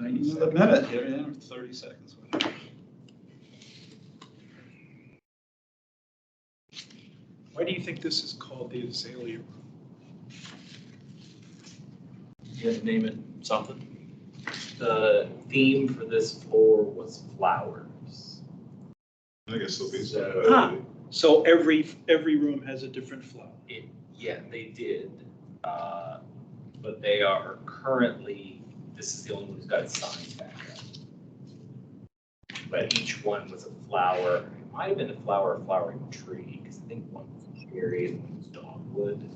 A minute here, yeah, 30 seconds. Why do you think this is called the azalea room? You had to name it something. The theme for this floor was flowers. I guess there'll be So, So every room has a different flower. yeah, they did. But they are currently, this is the only one who's got signs back up. But each one was a flower. It might have been a flowering tree, because I think one was cherry and one was dogwood.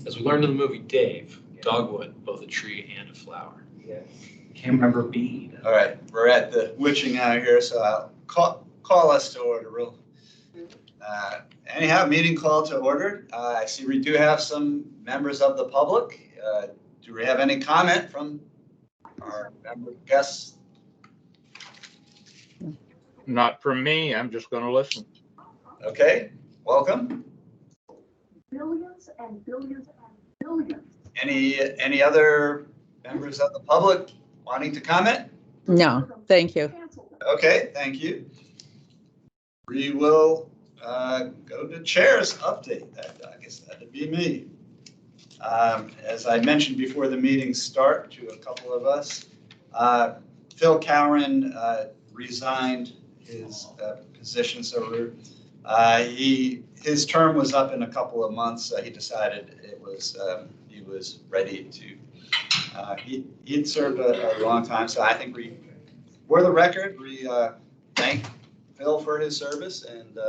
As we learned in the movie Dave, dogwood, both a tree and a flower. Yes. Can't remember bead. All right, we're at the witching hour here, so I'll call us to order. Anyhow, meeting call to order. I see we do have some members of the public. Do we have any comment from our member guests? Not from me. I'm just going to listen. Okay, welcome. Billions and billions and billions. Any other members of the public wanting to comment? No, thank you. Okay, thank you. We will go to chair's update. I guess that'd be me. As I mentioned before the meeting start to a couple of us, Phil Cowan resigned his position, so his term was up in a couple of months. He decided he was ready to. He'd served a long time, so I think for the record, we thank Phil for his service and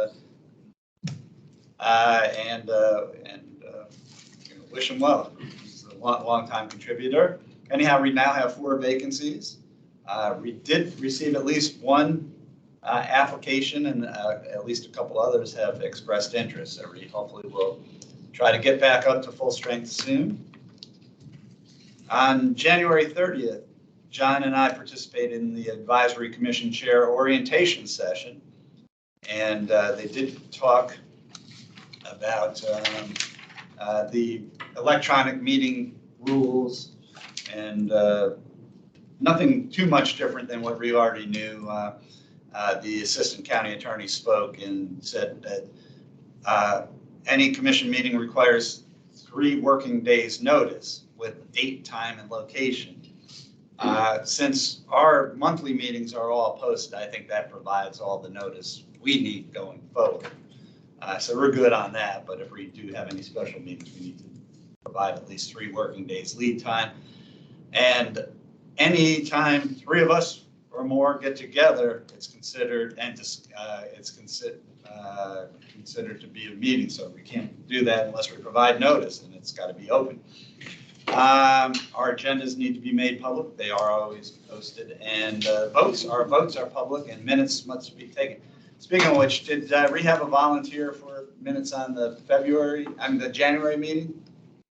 wish him well. He's a long time contributor. Anyhow, we now have 4 vacancies. We did receive at least one application, and at least a couple others have expressed interest. So we hopefully will try to get back up to full strength soon. On January 30th, John and I participated in the Advisory Commission Chair orientation session, and they did talk about the electronic meeting rules, and nothing too much different than what we already knew. The Assistant County Attorney spoke and said that any commission meeting requires 3 working days notice with date, time, and location. Since our monthly meetings are all posted, I think that provides all the notice we need going forward. So we're good on that, but if we do have any special meetings, we need to provide at least 3 working days lead time. And any time 3 of us or more get together, it's considered considered to be a meeting. So we can't do that unless we provide notice, and it's got to be open. Our agendas need to be made public. They are always posted, and our votes are public, and minutes must be taken. Speaking of which, did we have a volunteer for minutes on the January meeting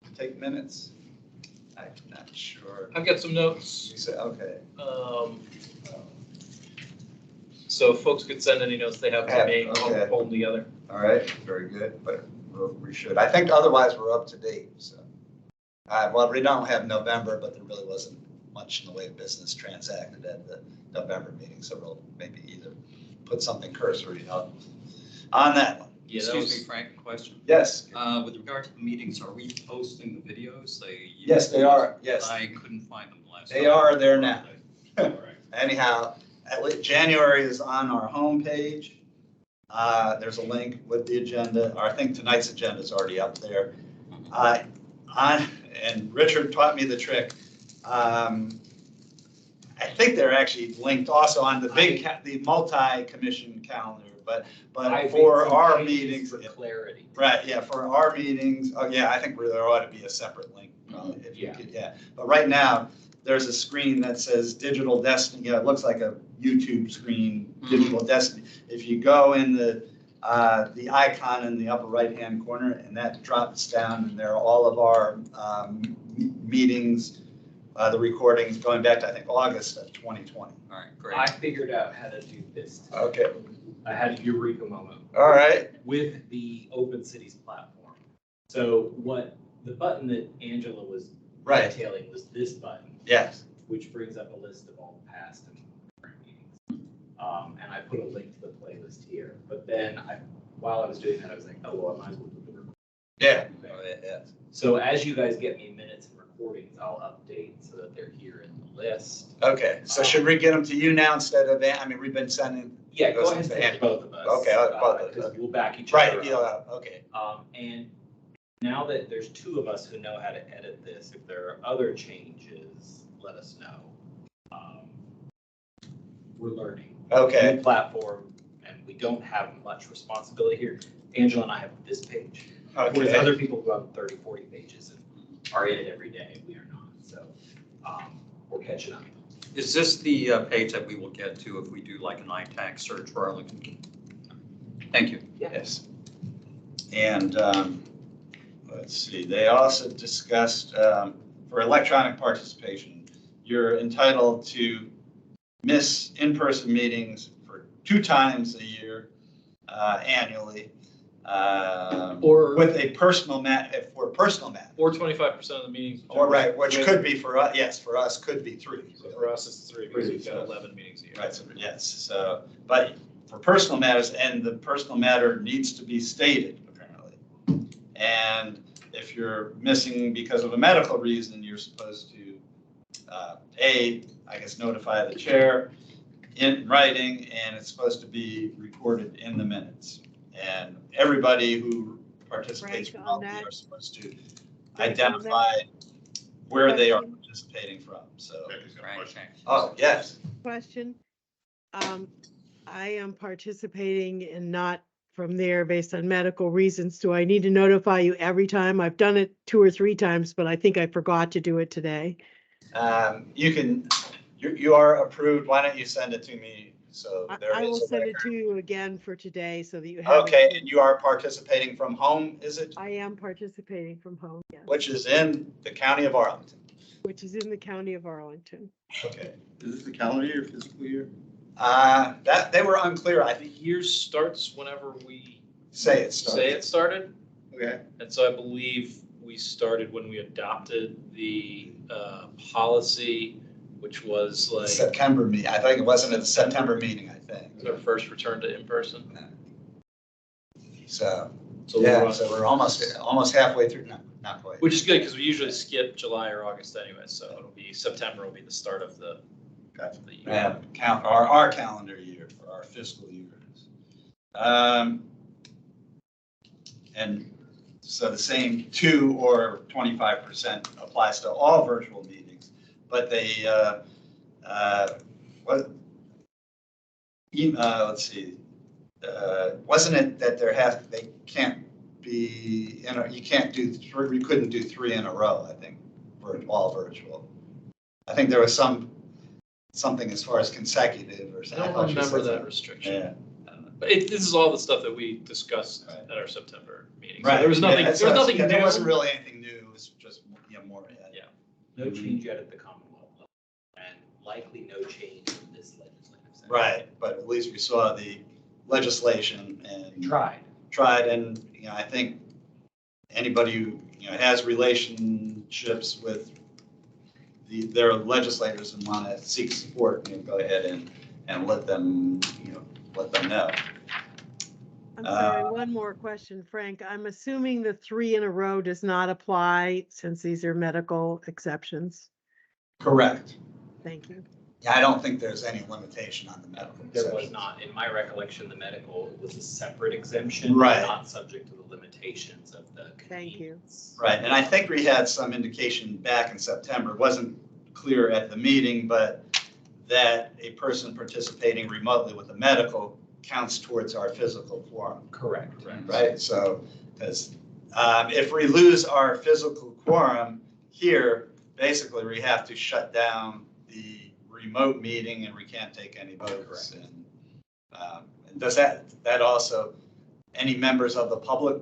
to take minutes? I'm not sure. I've got some notes. You said, okay. So if folks could send any notes they have to me, Okay. I'll hold them together. All right, very good, but we should. I think otherwise we're up to date, so. Well, we don't have November, but there really wasn't much in the way of business transacted at the November meeting, so we'll maybe either put something cursory up on that one. Yeah, Excuse me, Frank, a question. Yes. With regard to the meetings, are we posting the videos? Yes, they are. Yes. I couldn't find them last They time. are there now. All right. Anyhow, January is on our homepage. There's a link with the agenda. I think tonight's agenda is already up there. And Richard taught me the trick. I think they're actually linked also on the multi-commission calendar, but for our meetings. For clarity. Right, yeah, for our meetings, oh yeah, I think there ought to be a separate link, if you could, yeah. But right now, there's a screen that says Digital Destiny, it looks like a YouTube screen, Digital Destiny. If you go in the icon in the upper right-hand corner, and that drops down, and there are all of our meetings, the recordings going back to, I think, August of 2020. All right, great. I figured out how to do this. Okay, I had a eureka moment. all right, With the Open Cities platform. So what the button that Angela was right, detailing was this button, yes, which brings up a list of all And I put a link to the playlist here. But then while I was doing that, I was like, oh, well, I might as well do the recording. Yeah. Okay. So as you guys get me minutes and recordings, I'll update so that they're here in the list. Okay, so should we get them to you now instead of, I mean, we've been sending. Yeah, go Those ahead and things to send both of us. Okay, both of us, Because okay. we'll back each other Right, up. yeah, okay. And now that there's two of us who know how to edit this, if there are other changes, let us know. We're learning. Okay. New platform, and we don't have much responsibility here. Angela and I have this page. Whereas Okay. other people who have 30, 40 pages and are in it every day, we are not. So we're catching up. Is this the page that we will get to if we do like an ITAC search for Arlington? Thank you. Yes. And let's see, they also discussed for electronic participation, you're entitled to miss in-person meetings for 2 times a year annually. Or- with a personal for personal matter. Or 25% of the meetings. Or right, which could be for us, yes, for us could be 3. So for us, it's 3 because we've got 11 meetings a year. Right, so yes, so, but for personal matters, and the personal matter needs to be stated apparently. And if you're missing because of a medical reason, you're supposed to, I guess, notify the chair in writing, and it's supposed to be recorded in the minutes. And everybody who participates Frank, on remotely that- are supposed to Frank, on identify where they are question? participating from, so. Becky's got a question. Oh, yes, Question. I am participating and not from there based on medical reasons. Do I need to notify you every time? I've done it 2 or 3 times, but I think I forgot to do it today. you can, you are approved, why don't you send it to me, so there I will is a send it record. to you again for today so that you have. Okay, it. and you are participating from home, is it? I am participating from home, yes, Which is in the county of Arlington. which is in the county of Arlington. Okay. Is this the calendar year, fiscal year? That, they were unclear, I The think, year starts whenever we say it say started. it started. Okay. And so I believe we started when we adopted the policy, which was like September meeting, I think it wasn't at the September meeting, I think. our first return to in-person. So, So yeah, we're so we're almost halfway through, no, not quite. which is good because we usually skip July or August anyway. So it'll be September will be the start of the year. Yeah, count our calendar year for our fiscal year. And so the same 2 or 25% applies to all virtual meetings, but they, let's see, wasn't it that they can't be, you can't do 3, we couldn't do 3 in a row, I think, for all virtual. I think there was something as far as consecutive or I something. don't remember that restriction. Yeah. But this is all the stuff that we discussed at our September meeting. So Right. there was nothing. Yeah, There was nothing. yeah, there new. wasn't really anything new. It was just, more. Yeah. No change yet at the Commonwealth level, and likely no change in this legislative session. Right, but at least we saw the legislation and Tried. and, I think anybody who, has relationships with their legislators and want to seek support, go ahead and let them, let them know. I'm sorry, one more question, Frank. I'm assuming the 3 in a row does not apply since these are medical exceptions. Correct. Thank you. Yeah, I don't think there's any limitation on the medical There was exceptions. not. In my recollection, the medical was a separate exemption. Right. Not subject to the limitations of the Thank you. convenience. Right, and I think we had some indication back in September, it wasn't clear at the meeting, but that a person participating remotely with a medical counts towards our physical quorum, Correct. right? So, because if we lose our physical quorum here, basically we have to shut down the remote meeting and we can't take any votes. And does that also, any members of the public,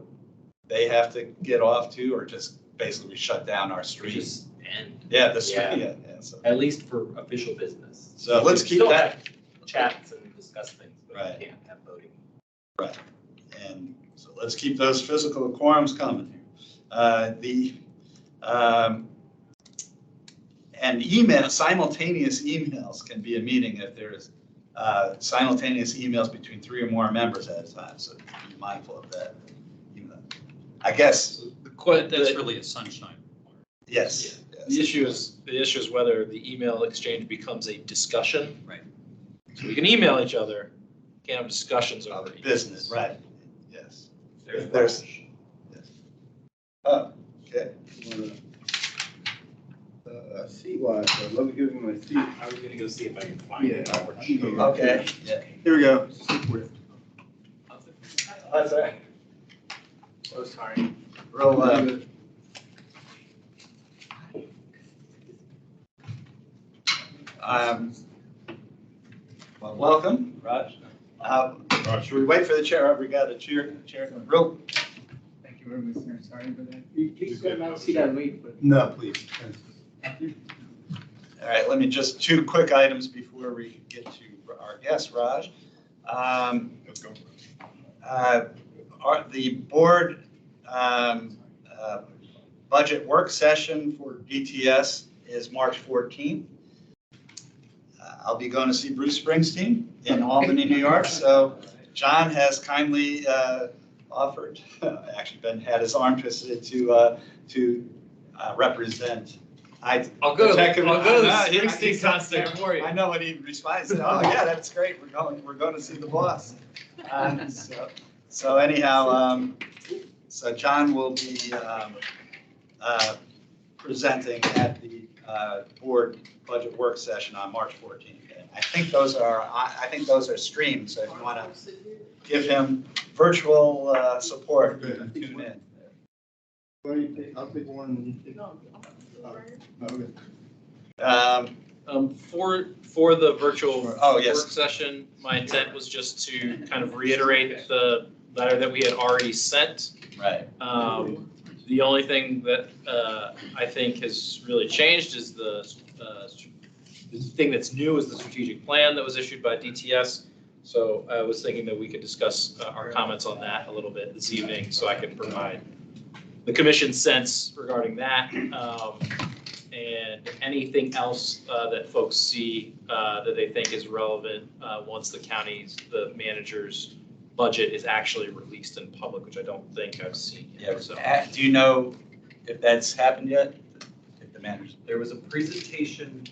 they have to get off too, or just basically shut down our stream? Just end. Yeah, the stream, Yeah. yeah. So, At least for official business. So let's We keep still that. have Chats and discuss things, but Right. we can't have voting. right. And so let's keep those physical quorums coming here. And simultaneous emails can be a meeting if there's simultaneous emails between 3 or more members at a time, so be mindful of that. I guess, That's really a sunshine. yes. The issue is whether the email exchange becomes a discussion. Right. So we can email each other, can't have discussions over email. Business, right, yes. There's Oh, okay. Seat-wise, let me give you my seat. I was gonna go see if I can find it. Yeah. Okay, yeah. Here we go. Stick with. That's all right. Oh, sorry. Real, well, welcome, Raj. Should we wait for the chair? We got a chair. Real, Thank you very much, sir. Sorry about that. Please go now, sit and wait for. No, please. all right, let me just 2 quick items before we get to our guest, Raj. Let's go. The board budget work session for DTS is March 14th. I'll be going to see Bruce Springsteen in Albany, New York. So John has kindly offered, actually had his arm twisted to represent. I'll go to the I Springsteen concert for you. I know what he responds. Oh yeah, that's great. We're going to see the boss. So anyhow, so John will be presenting at the board budget work session on March 14th. And I think those are streamed. So if you want to give him virtual support, you can tune in. I'll take one. For the virtual Oh, yes. work session, my intent was just to kind of reiterate the letter that we had already sent. Right. The only thing that I think has really changed is the thing that's new is the strategic plan that was issued by DTS. So I was thinking that we could discuss our comments on that a little bit this evening, so I can provide the commission's sense regarding that. And anything else that folks see that they think is relevant once the manager's budget is actually released in public, which I don't think I've seen Yeah. yet. So Do you know if that's happened yet? If the managers. There was a presentation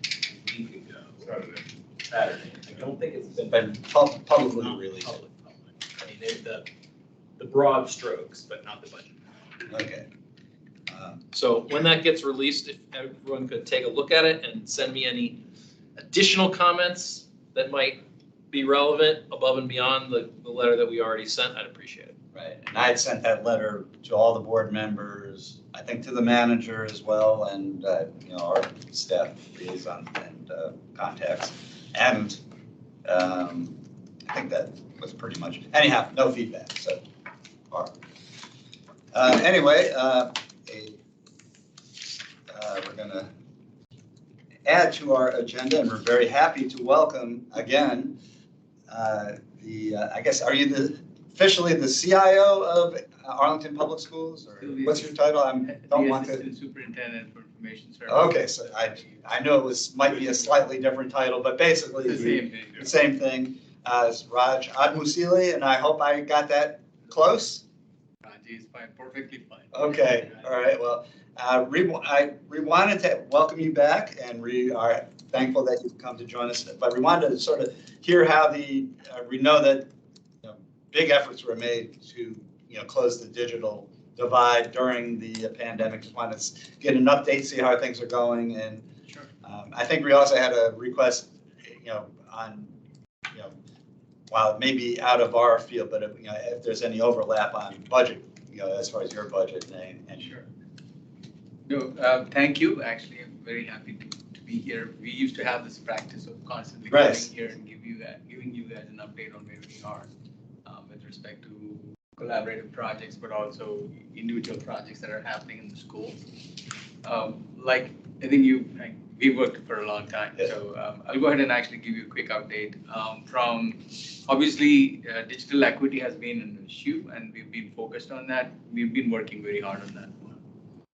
a week ago, Saturday. I don't think it's been Publicly released. public. I mean, the broad strokes, but not the budget. Okay. So when that gets released, if everyone could take a look at it and send me any additional comments that might be relevant above and beyond the letter that we already sent, I'd appreciate it. Right, and I had sent that letter to all the board members, I think to the manager as well, and, our staff liaison and contacts. And I think that was pretty much, anyhow, no feedback, so far. Anyway, we're gonna add to our agenda, and we're very happy to welcome again I guess, are you officially the CIO of Arlington Public Schools, or what's your title? Don't want to. Assistant Superintendent for Information Services. Okay, so I know might be a slightly different title, but basically It's the same thing. the same thing as Raj Admusili, and I hope I got that close. Raji is fine, perfectly fine. Okay, all right, well, we wanted to welcome you back, and we are thankful that you've come to join us, but we wanted to sort of hear how we know that big efforts were made to close the digital divide during the pandemic. Just wanted to get an update, see how things are going, and Sure. I think we also had a request, on while it may be out of our field, but if there's any overlap on budget, as far as your budget and Sure. No, thank you. Actually, I'm very happy to be here. We used to have this practice of constantly Right. coming here and giving you guys an update on where we are with respect to collaborative projects, but also individual projects that are happening in the school. Like, I think we've worked for a long time, Yeah. so I'll go ahead and actually give you a quick update. From obviously, digital equity has been an issue, and we've been focused on that. We've been working very hard on that.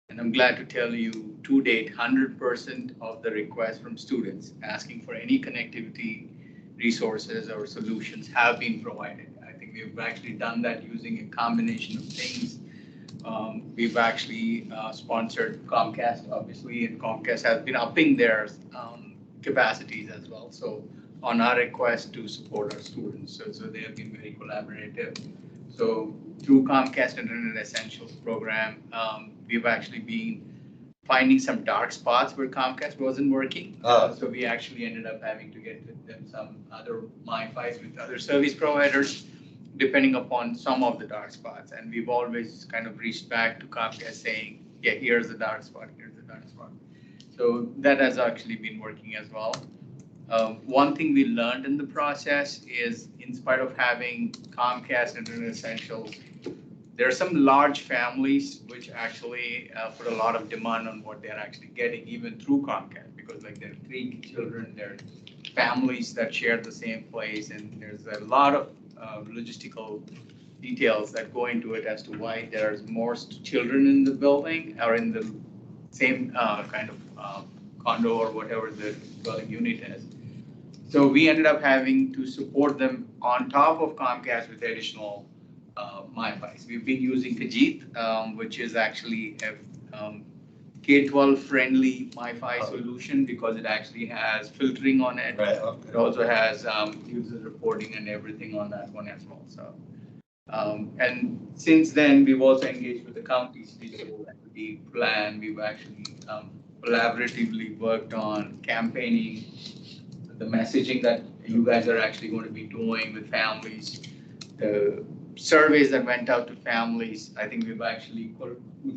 And I'm glad to tell you, to date, 100% of the requests from students asking for any connectivity resources or solutions have been provided. I think we've actually done that using a combination of things. We've actually sponsored Comcast, obviously, and Comcast has been upping their capacities as well. So on our request to support our students, so they have been very collaborative. So through Comcast Internet Essentials program, we've actually been finding some dark spots where Comcast wasn't working. So we actually ended up having to get them some other MiFis with other service providers, depending upon some of the dark spots. And we've always kind of reached back to Comcast saying, yeah, here's the dark spot, here's the dark spot. So that has actually been working as well. One thing we learned in the process is, in spite of having Comcast Internet Essentials, there are some large families which actually put a lot of demand on what they're actually getting, even through Comcast, because like there are 3 children, there are families that share the same place, and there's a lot of logistical details that go into it as to why there's more children in the building or in the same kind of condo or whatever the dwelling unit is. So we ended up having to support them on top of Comcast with additional MiFis. We've been using Kajit, which is actually a K-12 friendly MiFi solution because it actually has filtering on it. Right, okay. It also has user reporting and everything on that one as well. So, and since then, we've also engaged with the county's digital equity plan. We've actually collaboratively worked on campaigning, the messaging that you guys are actually going to be doing with families, the surveys that went out to families. I think we've actually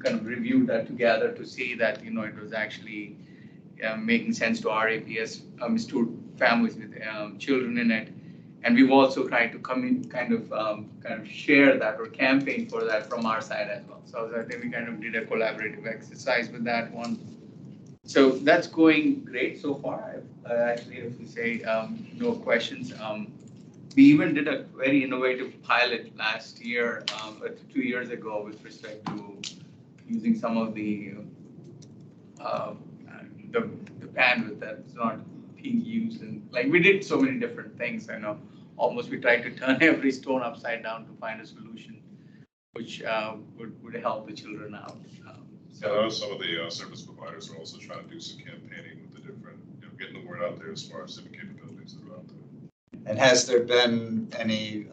kind of reviewed that together to see that, you know, it was actually making sense to our APS families with children in it. And we've also tried to come in, kind of share that or campaign for that from our side as well. So I think we kind of did a collaborative exercise with that one. So that's going great so far. Actually, if we say no questions, we even did a very innovative pilot last year, 2 years ago, with respect to using some of the bandwidth that's not being used. And like we did so many different things. I know almost we tried to turn every stone upside down to find a solution which would help the children out. So I know some of the service providers are also trying to do some campaigning with the different, you know, getting the word out there as far as civic capabilities that are out there. And has there been any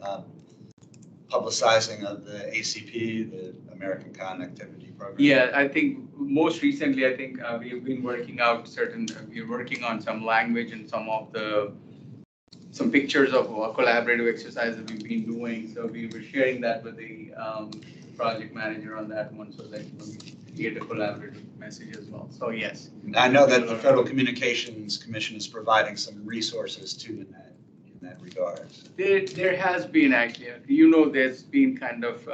publicizing of the ACP, the American Connectivity Program? Yeah, I think most recently, I think we've been working out we're working on some language and some pictures of a collaborative exercise that we've been doing. So we were sharing that with the project manager on that one so that we get a collaborative message as well. So yes. I know that the Federal Communications Commission is providing some resources too in that regard. There has been actually, you know, there's been kind of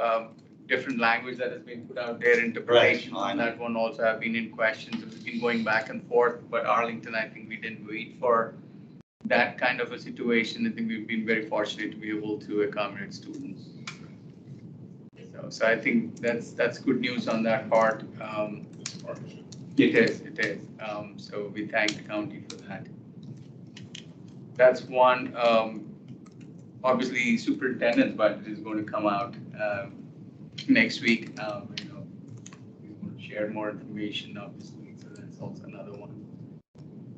different language that has been put out there, interpretation on that one also have been in questions. It's been going back and forth, but Arlington, I think we didn't wait for that kind of a situation. I think we've been very fortunate to be able to accommodate students. So I think that's good news on that part. It is. So we thank the county for that. That's one. Obviously, superintendent's budget is going to come out next week. You know, we will share more information, obviously. So that's also another one.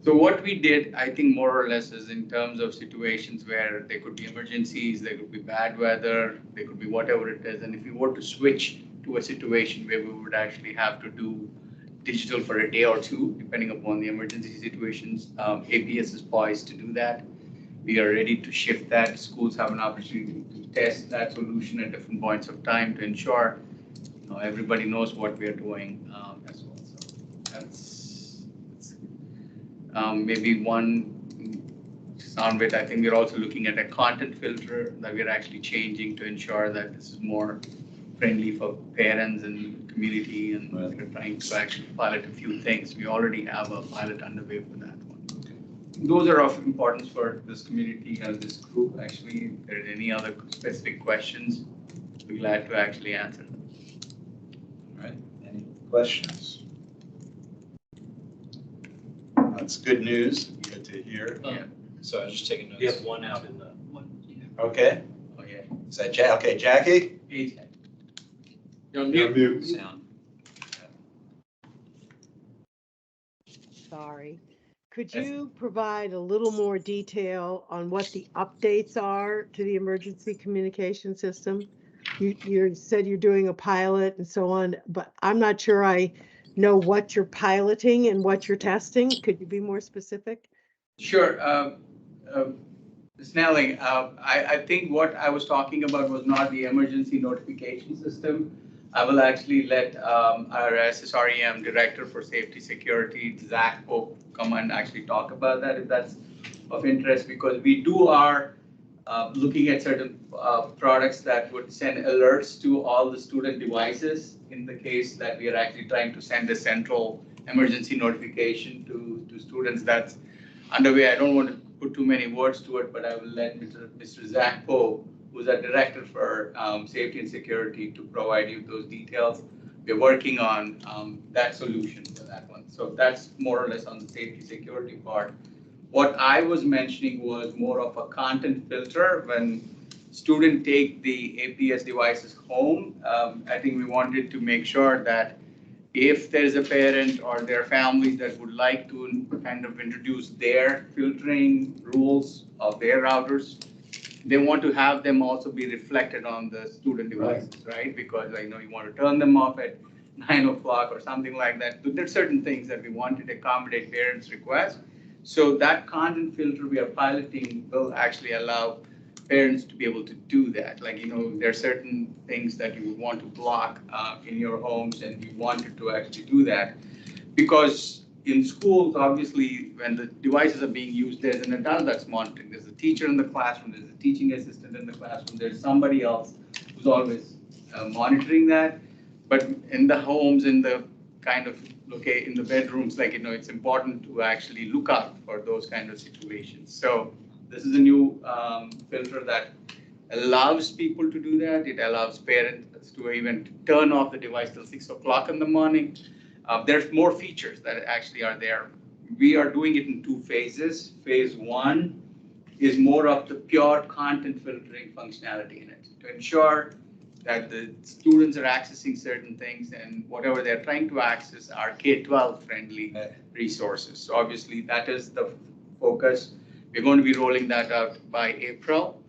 So what we did, I think more or less, is in terms of situations where there could be emergencies, there could be bad weather, there could be whatever it is. And if we were to switch to a situation where we would actually have to do digital for a day or two, depending upon the emergency situations, APS is poised to do that. We are ready to shift that. Schools have an opportunity to test that solution at different points of time to ensure, you know, everybody knows what we are doing as well. So that's maybe one sound bit. I think we're also looking at a content filter that we're actually changing to ensure that this is more friendly for parents and community, and we're trying to actually pilot a few things. We already have a pilot underway for that one. Those are of importance for this community and this group. Actually, if there are any other specific questions, we're glad to actually answer them. All right, any questions? That's good news, good to hear. So I was just taking We notes. have one out in the, Okay, Oh, yeah. is that okay, Jackie? you're on You're mute. mute. Sound. Sorry. Could Yes. you provide a little more detail on what the updates are to the emergency communication system? You said you're doing a pilot and so on, but I'm not sure I know what you're piloting and what you're testing. Could you be more specific? Sure. Snelling, I think what I was talking about was not the emergency notification system. I will actually let our SSREM Director for Safety Security, Zach Pope, come and actually talk about that if that's of interest, because we are looking at certain products that would send alerts to all the student devices in the case that we are actually trying to send a central emergency notification to students. That's underway. I don't want to put too many words to it, but I will let Mr. Zach Poe, who's our director for safety and security, to provide you those details. We're working on that solution for that one. So that's more or less on the safety security part. What I was mentioning was more of a content filter when students take the APS devices home. I think we wanted to make sure that if there's a parent or their families that would like to kind of introduce their filtering rules of their routers, they want to have them also be reflected on the student devices, right? Because I know you want to turn them off at 9 o'clock or something like that. There's certain things that we wanted to accommodate parents' requests. So that content filter we are piloting will actually allow parents to be able to do that. Like, there are certain things that you would want to block in your homes, and we wanted to actually do that. Because in schools, obviously, when the devices are being used, there's an adult that's monitoring. There's a teacher in the classroom, there's a teaching assistant in the classroom, there's somebody else who's always monitoring that. But in the homes, in the kind of in the bedrooms, it's important to actually look out for those kind of situations. So this is a new filter that allows people to do that. It allows parents to even turn off the device till 6 o'clock in the morning. There's more features that actually are there. We are doing it in 2 phases. Phase 1 is more of the pure content filtering functionality in it to ensure that the students are accessing certain things, and whatever they're trying to access are K-12 friendly resources. So obviously that is the focus. We're going to be rolling that out by April.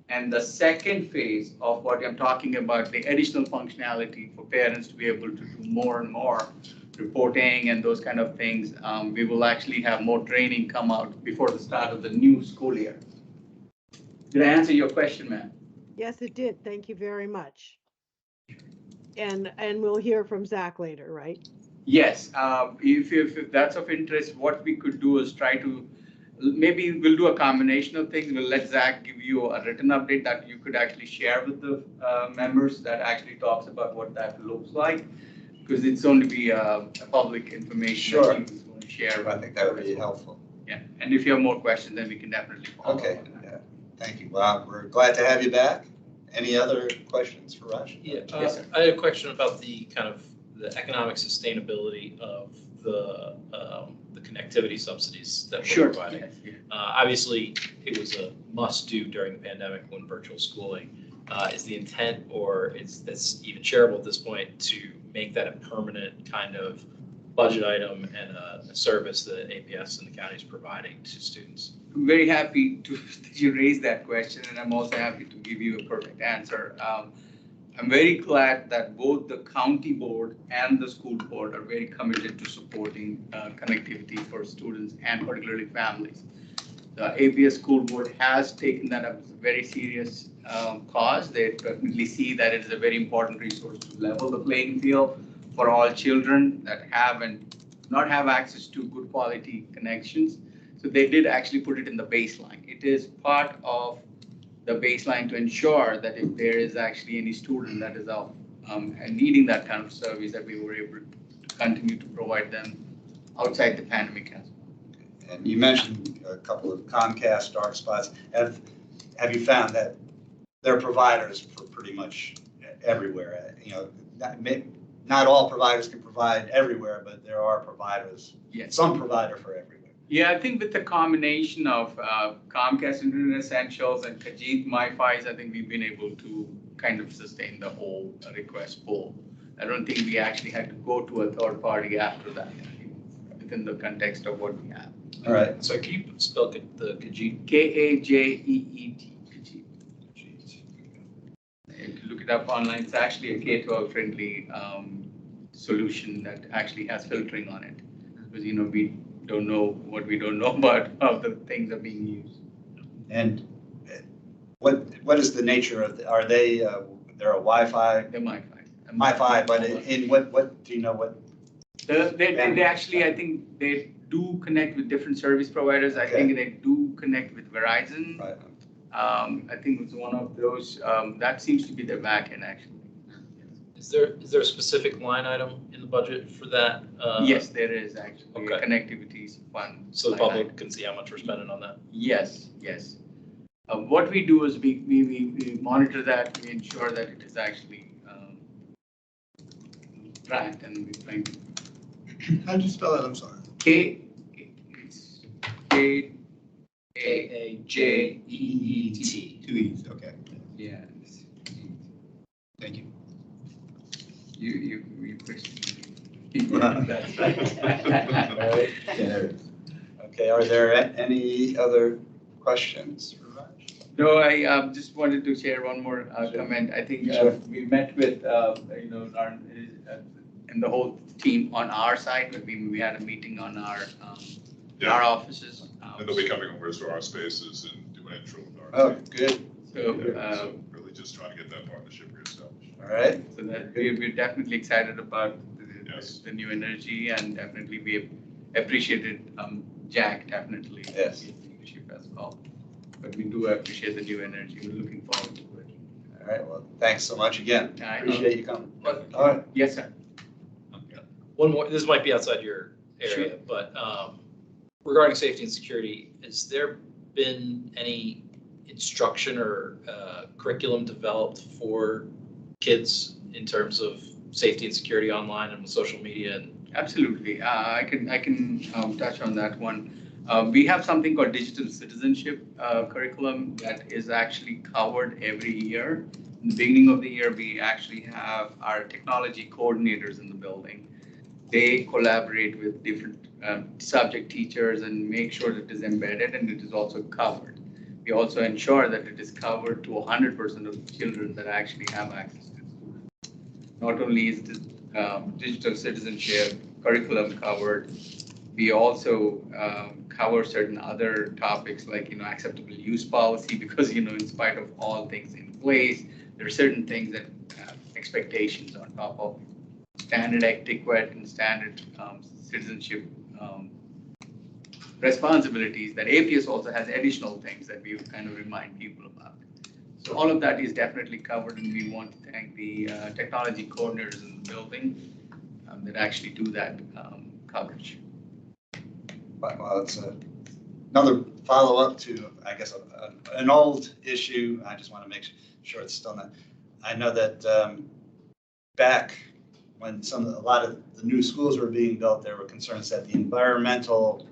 And the second phase of what I'm talking about, the additional functionality for parents to be able to do more and more reporting and those kind of things, we will actually have more training come out before the start of the new school year. Did I answer your question, ma'am? Yes, it did. Thank you very much. And we'll hear from Zach later, right? Yes. If that's of interest, what we could do is try to, maybe we'll do a combination of things. We'll let Zach give you a written update that you could actually share with the members that actually talks about what that looks like, because it's going to be a public information. Sure. That he's going to share. I think that would be helpful. Yeah, and if you have more questions, then we can definitely follow Okay, up on that. yeah, thank you. Well, we're glad to have you back. Any other questions for Raj? Yeah, Yes, sir. I had a question about the kind of the economic sustainability of the connectivity subsidies that we're Sure. providing. Yes, yeah. Obviously, it was a must-do during the pandemic when virtual schooling. Is the intent, or is this even shareable at this point, to make that a permanent kind of budget item and a service that APS and the county is providing to students? I'm very happy that you raised that question, and I'm also happy to give you a perfect answer. I'm very glad that both the county board and the school board are very committed to supporting connectivity for students and particularly families. The APS school board has taken that up as a very serious cause. They definitely see that it is a very important resource to level the playing field for all children that have and not have access to good quality connections. So they did actually put it in the baseline. It is part of the baseline to ensure that if there is actually any student that is out and needing that kind of service, that we were able to continue to provide them outside the pandemic as well. And you mentioned a couple of Comcast dark spots. Have you found that they're providers for pretty much everywhere? Not all providers can provide everywhere, but there are providers. Yes. Some provider for everywhere. Yeah, I think with the combination of Comcast Internet Essentials and Kajit MiFi's, I think we've been able to kind of sustain the whole request pool. I don't think we actually had to go to a third party after that, within the context of what we have. All right. So can you spell the Kajit? Kajeet. Kajit. If you look it up online, it's actually a K-12 friendly solution that actually has filtering on it. Because, we don't know what we don't know about how the things are being used. And what is the nature of, are they, they're a Wi-Fi? They're MiFi. Wi-Fi, but in what, do you know what? They actually, I think they do connect with different service providers. I think they do connect with Verizon. Right. I think it's one of those, that seems to be their backend actually. Is there a specific line item in the budget for that? Yes, there is actually a Okay. connectivity fund. So the public can see how much we're spending on that? Yes. What we do is we monitor that, we ensure that it is actually tracked, and we try to. How do you spell it? I'm sorry. It's K-A-J-E-E-T. Two E's, okay. Yes. Thank you. You pushed. That's right. All right. Yeah, there it is. Okay, are there any other questions for Raj? No, I just wanted to share one more comment. I think we met with, and the whole team on our side, but we had a meeting on our offices. And they'll be coming over to our spaces and do an intro with our. Oh, team. good. So, Really just trying to get that partnership reestablished. All right. so that we're definitely excited about Yes. the new energy, and definitely we appreciated Jack, definitely. Yes. His leadership as well. But we do appreciate the new energy. We're looking forward to it. All right, well, thanks so much again. I- Appreciate you coming. But All right. Yes, sir. one more, this might be outside your area, but regarding safety and security, has there been any instruction or curriculum developed for kids in terms of safety and security online and with social media? And Absolutely. I can touch on that one. We have something called digital citizenship curriculum that is actually covered every year. In the beginning of the year, we actually have our technology coordinators in the building. They collaborate with different subject teachers and make sure that it is embedded and it is also covered. We also ensure that it is covered to 100% of the children that actually have access to it. Not only is this digital citizenship curriculum covered, we also cover certain other topics like, acceptable use policy, because, in spite of all things in place, there are certain things that have expectations on top of standard etiquette and standard citizenship responsibilities that APS also has additional things that we kind of remind people about. So all of that is definitely covered, and we want to thank the technology coordinators in the building that actually do that coverage. Well, it's another follow-up to, I guess, an old issue. I just want to make sure it's still not. I know that back when a lot of the new schools were being built, there were concerns that the environmental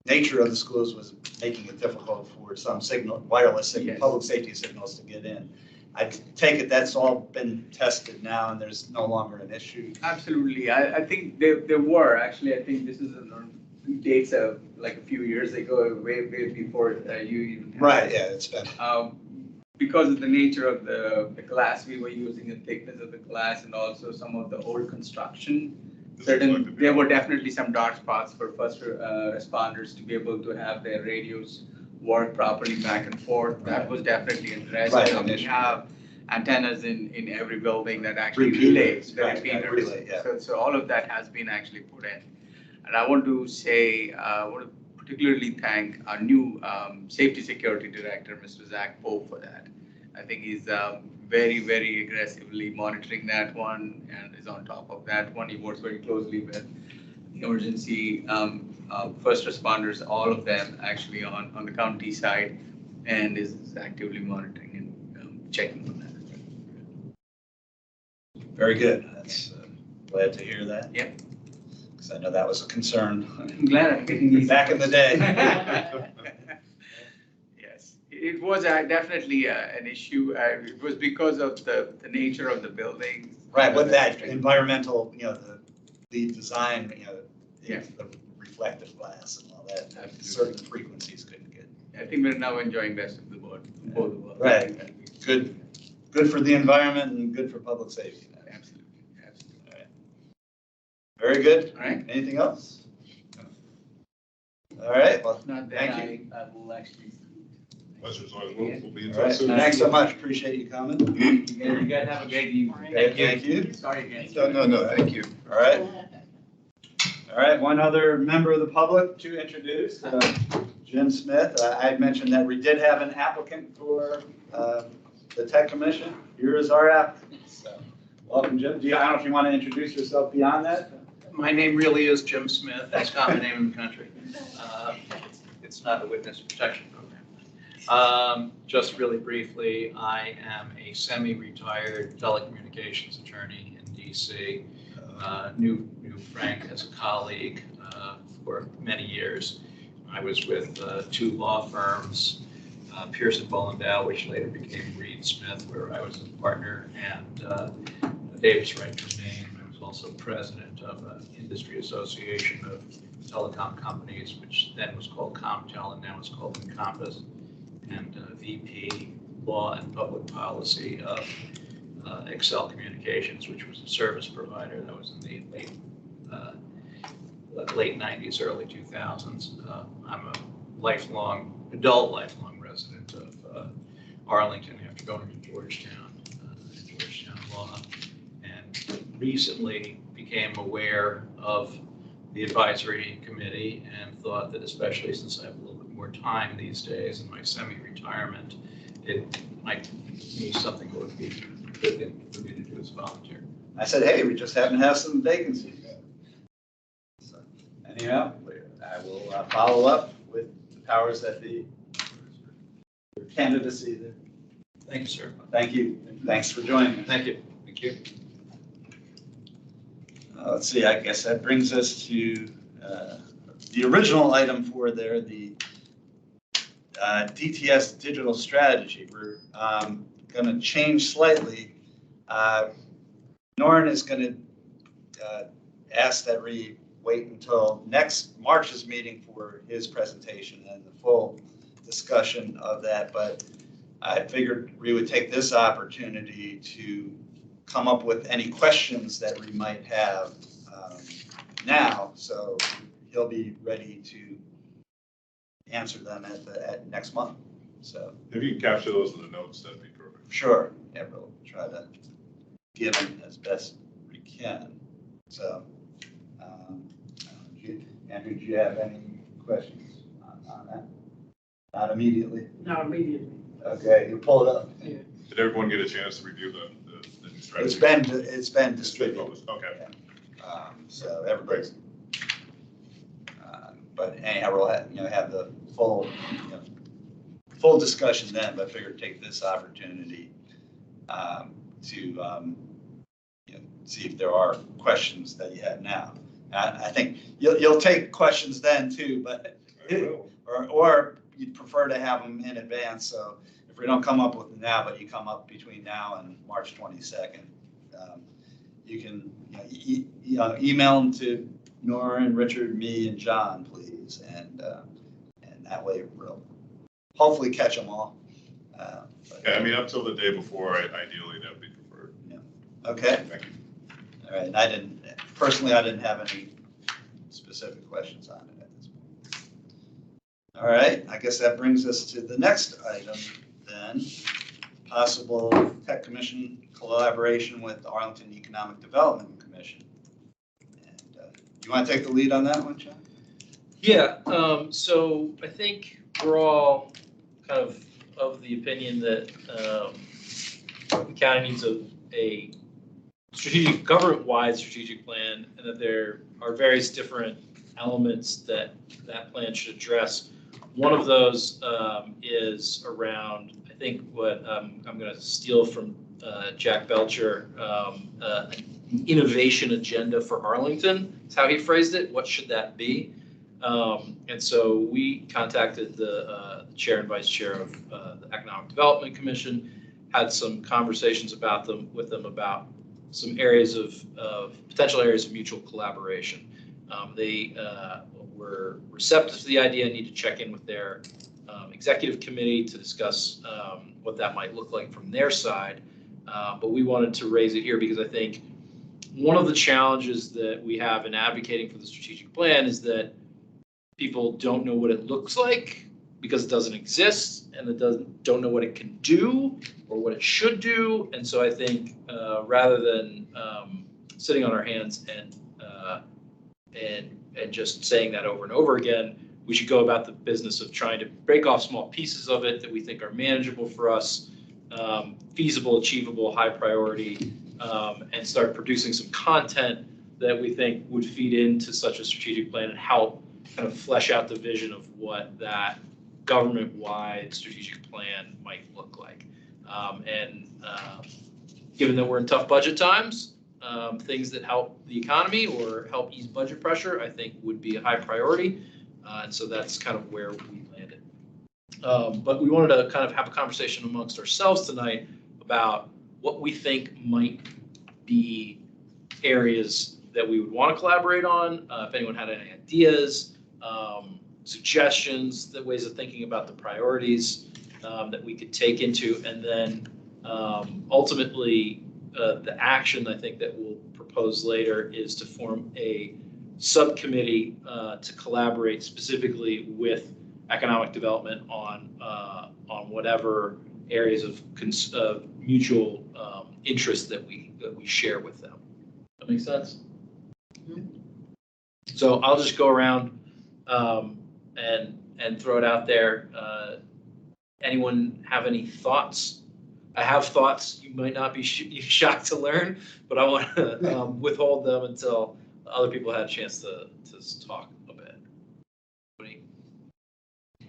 nature of the schools was making it difficult for some wireless signal, public safety signals to get in. I take it that's all been tested now and there's no longer an issue. Absolutely. I think there were, actually, I think this is dates of like a few years ago, way before you even. Right, yeah, it's been. Because of the nature of the glass we were using, the thickness of the glass, and also some of the old construction, there were definitely some dark spots for first responders to be able to have their radios work properly back and forth. That was definitely addressed. Right. We have antennas in every building that actually relays the repeaters. Relay, yeah. So all of that has been actually put in. And I want to say, I want to particularly thank our new safety security director, Mr. Zach Pope, for that. I think he's very, very aggressively monitoring that one and is on top of that one. He works very closely with emergency first responders, all of them actually on the county side, and is actively monitoring and checking on that. Very good. That's glad to hear that. Yep. Because I know that was a concern I'm glad I'm getting these. back in the day. Yes, it was definitely an issue. It was because of the nature of the building. Right, with that environmental, the design, Yeah. the reflective glass and all that, Absolutely. certain frequencies couldn't get. I think we're now enjoying best of the world, both worlds. Right. Good for the environment and good for public safety. Absolutely, absolutely. All right. Very good. All right. Anything else? All right, well, Not that thank I, you. I will actually. Pleasure as always. We'll be in All right, touch soon. thanks so much, appreciate you coming. You guys have a great evening. Okay, thank you. Sorry again. No, thank you. All right. All right, one other member of the public to introduce, Jim Smith. I had mentioned that we did have an applicant for the Tech Commission. Here is our applicant. So, welcome, Jim. I don't know if you want to introduce yourself beyond that? My name really is Jim Smith. That's common name in the country. It's not a witness protection program. Just really briefly, I am a semi-retired telecommunications attorney in DC. Knew Frank as a colleague for many years. I was with two law firms, Pearson Bollendow, which later became Reed Smith, where I was a partner, and Davis Wright Maine. I was also president of an industry association of telecom companies, which then was called Comtel and now it's called Encompass, and VP Law and Public Policy of Excel Communications, which was a service provider that was in the late 90s, early 2000s. I'm a lifelong resident of Arlington after going to Georgetown Law, and recently became aware of the advisory committee and thought that, especially since I have a little bit more time these days in my semi-retirement, it might be something that would be a good thing for me to do as a volunteer. I said, hey, we just happen to have some vacancies. So, anyhow, I will follow up with the powers that be. Your candidacy there. Thank you, sir. Thank you. Thanks for joining us. Thank you. Thank you. Let's see, I guess that brings us to the original item for there, the DTS digital strategy. We're going to change slightly. Norrin is going to ask that we wait until next March's meeting for his presentation and the full discussion of that. But I figured we would take this opportunity to come up with any questions that we might have now. So he'll be ready to answer them at next month. So If you can capture those in the notes, that'd be perfect. sure, yeah, we'll try to give them as best we can. So, Andrew, do you have any questions on that? Not immediately? Not immediately. Okay, you pull it up. Did everyone get a chance to review the new strategy? It's been distributed. Okay. So everybody's, but anyhow, we'll have the full, full discussion then, but I figured take this opportunity to see if there are questions that you have now. I think you'll take questions then too, but or you'd prefer to have them in advance. So if we don't come up with them now, but you come up between now and March 22nd, you can email them to Nora, Richard, me, and John, please, and that way we'll hopefully catch them all. Yeah, I mean, up till the day before, ideally, that would be preferred. Yeah. Okay. Thank you. All right. And I didn't have any specific questions on it at this point. All right. I guess that brings us to the next item then. Possible Tech Commission collaboration with the Arlington Economic Development Commission. And you want to take the lead on that one, John? Yeah, so I think we're all kind of the opinion that the county needs a strategic, government-wide strategic plan, and that there are various different elements that plan should address. One of those is around, I think what I'm going to steal from Jack Belcher, innovation agenda for Arlington, is how he phrased it. What should that be? And so we contacted the chair and vice chair of the Economic Development Commission, had some conversations with them about some areas of potential areas of mutual collaboration. They were receptive to the idea and need to check in with their executive committee to discuss what that might look like from their side. But we wanted to raise it here because I think one of the challenges that we have in advocating for the strategic plan is that people don't know what it looks like because it doesn't exist, and it don't know what it can do or what it should do. And so I think rather than sitting on our hands and just saying that over and over again, we should go about the business of trying to break off small pieces of it that we think are manageable for us, feasible, achievable, high priority, and start producing some content that we think would feed into such a strategic plan and help kind of flesh out the vision of what that government-wide strategic plan might look like. Given that we're in tough budget times, things that help the economy or help ease budget pressure, I think would be a high priority. And so that's kind of where we landed. But we wanted to kind of have a conversation amongst ourselves tonight about what we think might be areas that we would want to collaborate on. If anyone had any ideas, suggestions, the ways of thinking about the priorities that we could take into, and then ultimately the action I think that we'll propose later is to form a subcommittee to collaborate specifically with economic development on whatever areas of mutual interest that we share with them. That makes sense? So I'll just go around and throw it out there. Anyone have any thoughts? I have thoughts you might not be shocked to learn, but I want to withhold them until other people had a chance to talk a bit.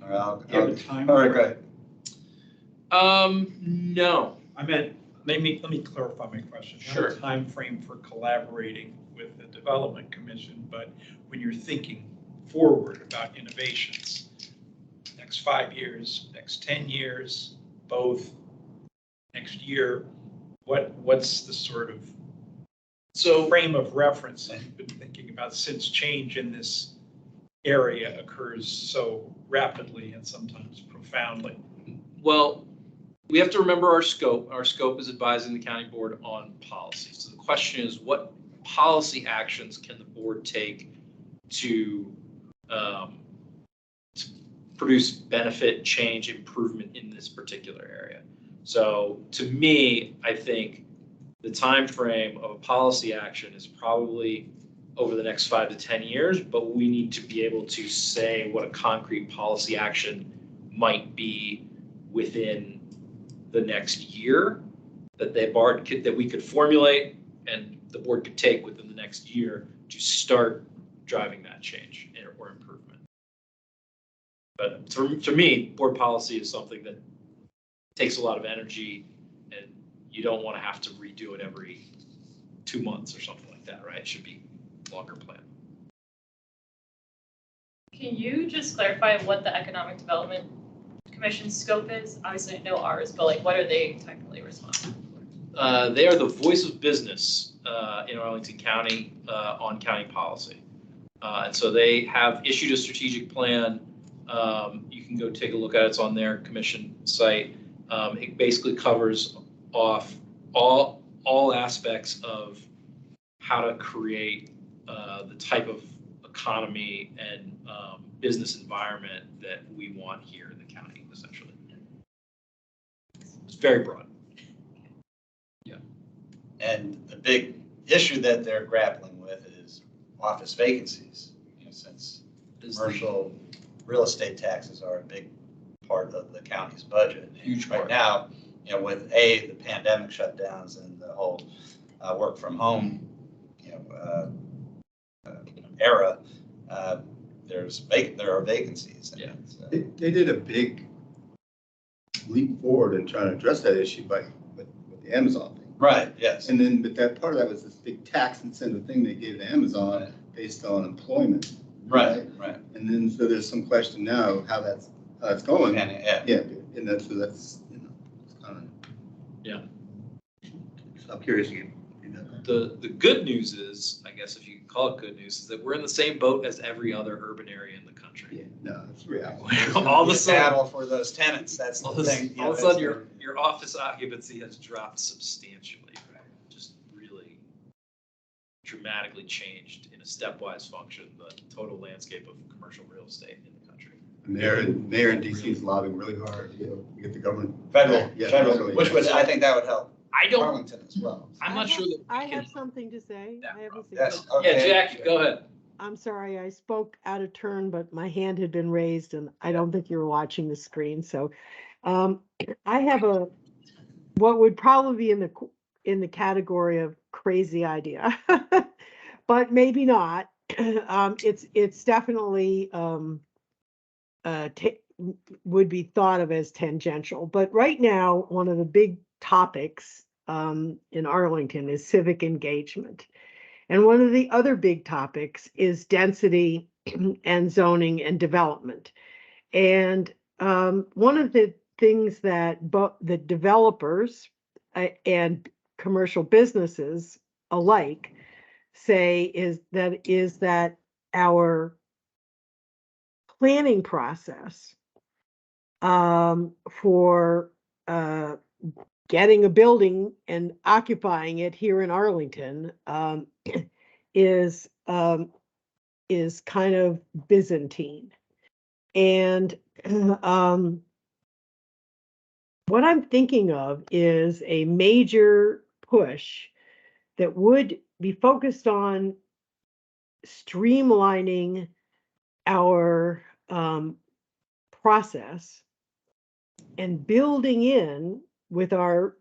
All right, Do you have a time? all right, go ahead. No. I meant, let me clarify my question. Sure. Not a time frame for collaborating with the Development Commission, but when you're thinking forward about innovations, next 5 years, next 10 years, both, next year, what's the sort of frame of reference you've been thinking about, since change in this area occurs so rapidly and sometimes profoundly? Well, we have to remember our scope. Our scope is advising the county board on policy. So the question is, what policy actions can the board take to produce benefit, change, improvement in this particular area? So to me, I think the time frame of a policy action is probably over the next 5 to 10 years, but we need to be able to say what a concrete policy action might be within the next year that that we could formulate and the board could take within the next year to start driving that change or improvement. But to me, board policy is something that takes a lot of energy, and you don't want to have to redo it every 2 months or something like that, right? It should be longer plan. Can you just clarify what the Economic Development Commission's scope is? Obviously, I know ours, but like, what are they technically responsible for? They are the voice of business in Arlington County on county policy. And so they have issued a strategic plan. You can go take a look at it. It's on their commission site. It basically covers off all aspects of how to create the type of economy and business environment that we want here in the county, essentially. It's very broad. Yeah. And the big issue that they're grappling with is office vacancies, since commercial real estate taxes are a big part of the county's budget. Huge right part. Now, with the pandemic shutdowns and the whole work from home, era, there are vacancies. Yeah. They did a big leap forward in trying to address that issue with the Amazon thing. Right, yes. And then, but that part of that was this big tax incentive thing they gave to Amazon based on employment. Right, right. And then, so there's some question now how that's going. And, yeah. Yeah, and that's, so that's, it's kind of. Yeah. So I'm curious to get. The good news is, I guess if you can call it good news, is that we're in the same boat as every other urban area in the country. Yeah, no, it's reality. All of a sudden, Battle for those tenants, that's all the of a thing. all of a sudden, your office occupancy has dropped substantially. Just really dramatically changed in a stepwise function, the total landscape of commercial real estate in the country. Mayor in DC is lobbying really hard, to get the government. Federal, Yeah, federal, federally. which would, I think that would help I don't, Arlington as well. I'm not sure that I we can. have something to say. I have a Yes, suggestion. okay. Yeah, Jackie, go ahead. I'm sorry, I spoke out of turn, but my hand had been raised and I don't think you were watching the screen. So I have what would probably be in the category of crazy idea, but maybe not. It's definitely would be thought of as tangential. But right now, one of the big topics in Arlington is civic engagement. And one of the other big topics is density and zoning and development. And one of the things that the developers and commercial businesses alike say is that our planning process for getting a building and occupying it here in Arlington is kind of Byzantine. And what I'm thinking of is a major push that would be focused on streamlining our process and building in with our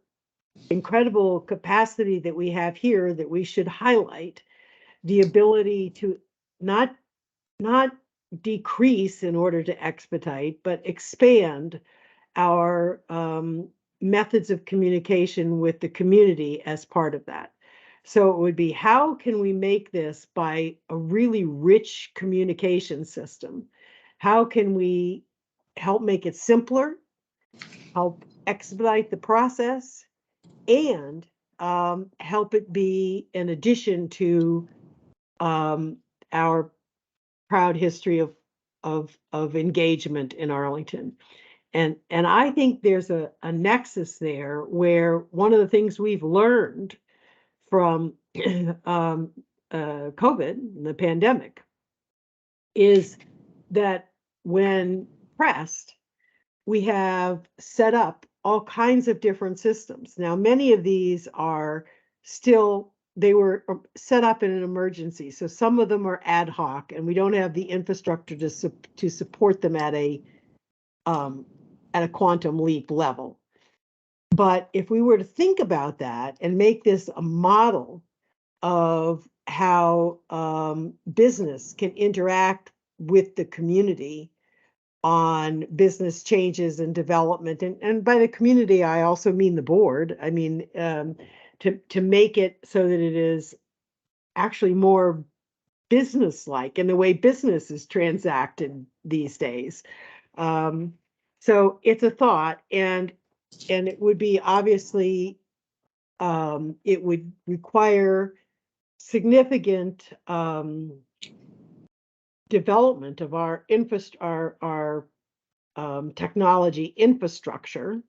incredible capacity that we have here that we should highlight the ability to not decrease in order to expedite, but expand our methods of communication with the community as part of that. So it would be, how can we make this by a really rich communication system? How can we help make it simpler, help expedite the process, and help it be an addition to our proud history of engagement in Arlington. And I think there's a nexus there where one of the things we've learned from COVID, the pandemic, is that when pressed, we have set up all kinds of different systems. Now, many of these are still, they were set up in an emergency. So some of them are ad hoc and we don't have the infrastructure to support them at a quantum leap level. But if we were to think about that and make this a model of how business can interact with the community on business changes and development, and by the community, I also mean the board. I mean, to make it so that it is actually more business-like in the way business is transacted these days. So it's a thought, and it would be obviously, it would require significant development of our technology infrastructure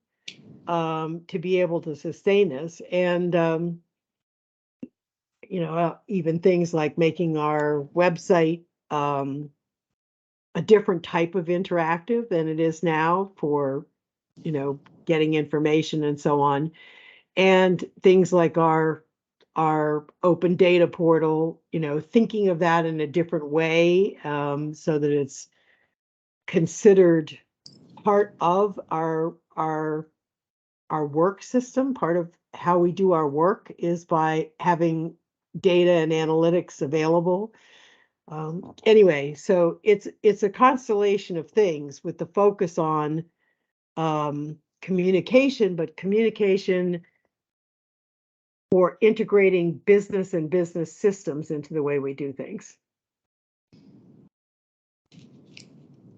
to be able to sustain this, and even things like making our website a different type of interactive than it is now for, getting information and so on. And things like our open data portal, thinking of that in a different way, so that it's considered part of our work system. Part of how we do our work is by having data and analytics available. Anyway, so it's a constellation of things with the focus on communication, but communication for integrating business and business systems into the way we do things.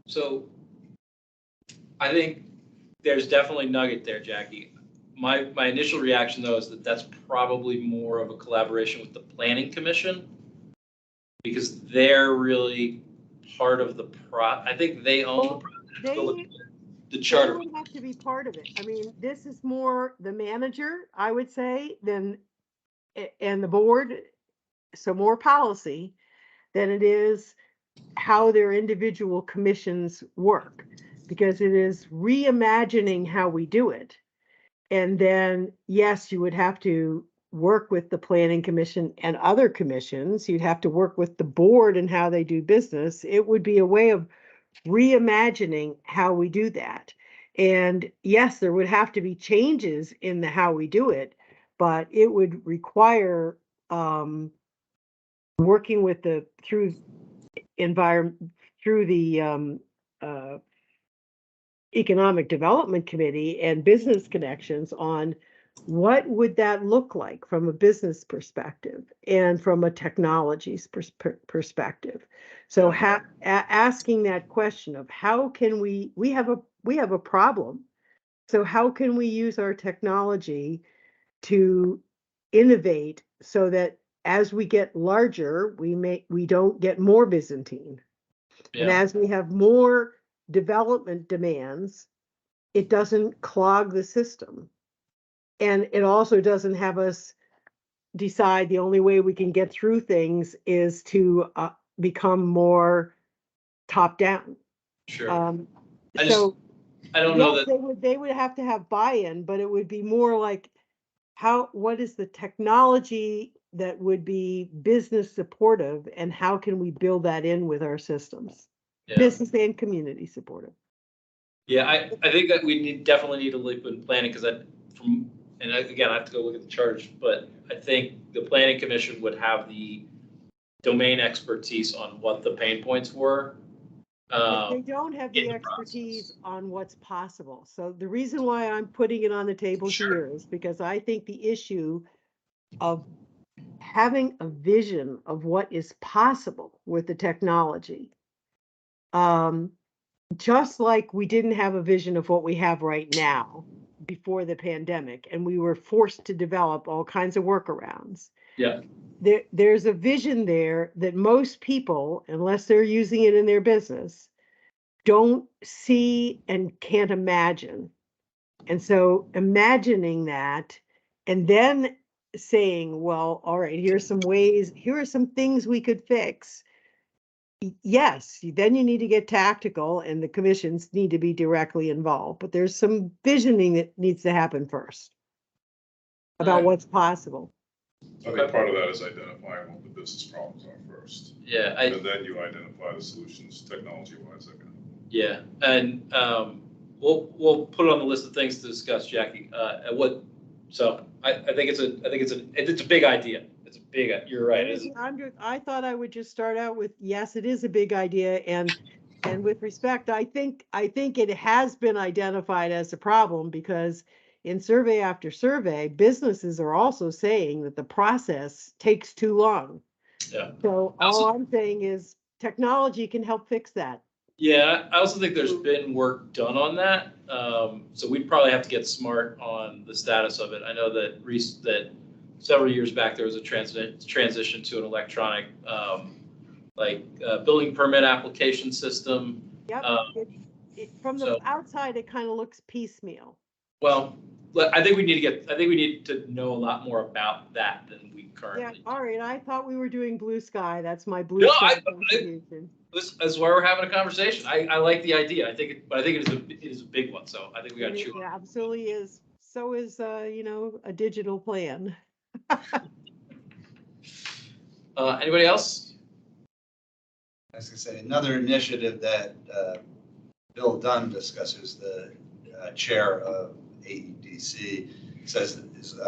So I think there's definitely nugget there, Jackie. My initial reaction though is that that's probably more of a collaboration with the planning commission because they're really part of the I think they own the charter. They would have to be part of it. I mean, this is more the manager, I would say, than and the board, so more policy than it is how their individual commissions work, because it is reimagining how we do it. And then, yes, you would have to work with the planning commission and other commissions. You'd have to work with the board and how they do business. It would be a way of reimagining how we do that. And yes, there would have to be changes in the how we do it, but it would require working with the through the Economic Development Committee and business connections on what would that look like from a business perspective and from a technologies perspective. So asking that question of how can we have a problem. So how can we use our technology to innovate so that as we get larger, we don't get more Byzantine. And as we have more development demands, it doesn't clog the system. And it also doesn't have us decide the only way we can get through things is to become more top down. Sure. I don't know that they would have to have buy-in, but it would be more like what is the technology that would be business supportive and how can we build that in with our systems? Business and community supportive. Yeah, I think that we definitely need to look in planning because again, I have to go look at the charge, but I think the planning commission would have the domain expertise on what the pain points were. They don't have the expertise on what's possible. So the reason why I'm putting it on the table here is because I think the issue of having a vision of what is possible with the technology, just like we didn't have a vision of what we have right now before the pandemic, and we were forced to develop all kinds of workarounds. Yeah. There's a vision there that most people, unless they're using it in their business, don't see and can't imagine. And so imagining that and then saying, well, all right, here are some things we could fix. Yes, then you need to get tactical and the commissions need to be directly involved, but there's some visioning that needs to happen first about what's possible. I think part of that is identifying what the business problems are first. Yeah. And then you identify the solutions technology-wise. Yeah, and we'll put it on the list of things to discuss, Jackie. So I think it's a big idea. It's a big. You're right. I thought I would just start out with yes, it is a big idea, and with respect, I think it has been identified as a problem because in survey after survey, businesses are also saying that the process takes too long. Yeah. So all I'm saying is technology can help fix that. Yeah, I also think there's been work done on that. So we'd probably have to get smart on the status of it. I know that several years back there was a transition to an electronic building permit application system. Yep. From the outside, it kind of looks piecemeal. Well, I think we need to know a lot more about that than we currently. Yeah. All right. I thought we were doing blue sky. That's my blue sky contribution. That's why we're having a conversation. I like the idea. I think it is a big one. So I think we got to chew. It absolutely is. So is a digital plan. Anybody else? I was going to say another initiative that Bill Dunn discusses, the chair of AEDC, says is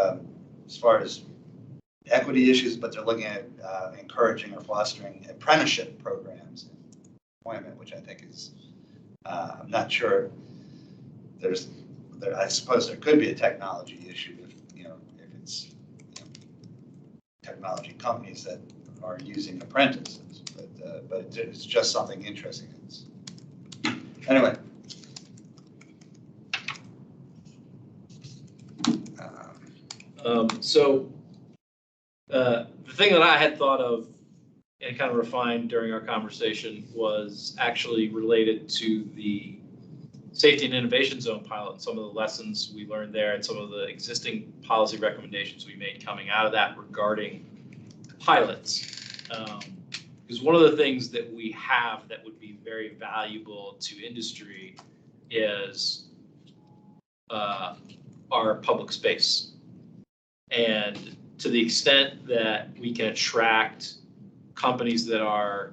as far as equity issues, but they're looking at encouraging or fostering apprenticeship programs in employment, which I think is, I'm not sure I suppose there could be a technology issue if it's technology companies that are using apprentices, but it's just something interesting. Anyway. The thing that I had thought of and kind of refined during our conversation was actually related to the Safety and Innovation Zone pilot and some of the lessons we learned there and some of the existing policy recommendations we made coming out of that regarding pilots. Because one of the things that we have that would be very valuable to industry is our public space. And to the extent that we can attract companies that are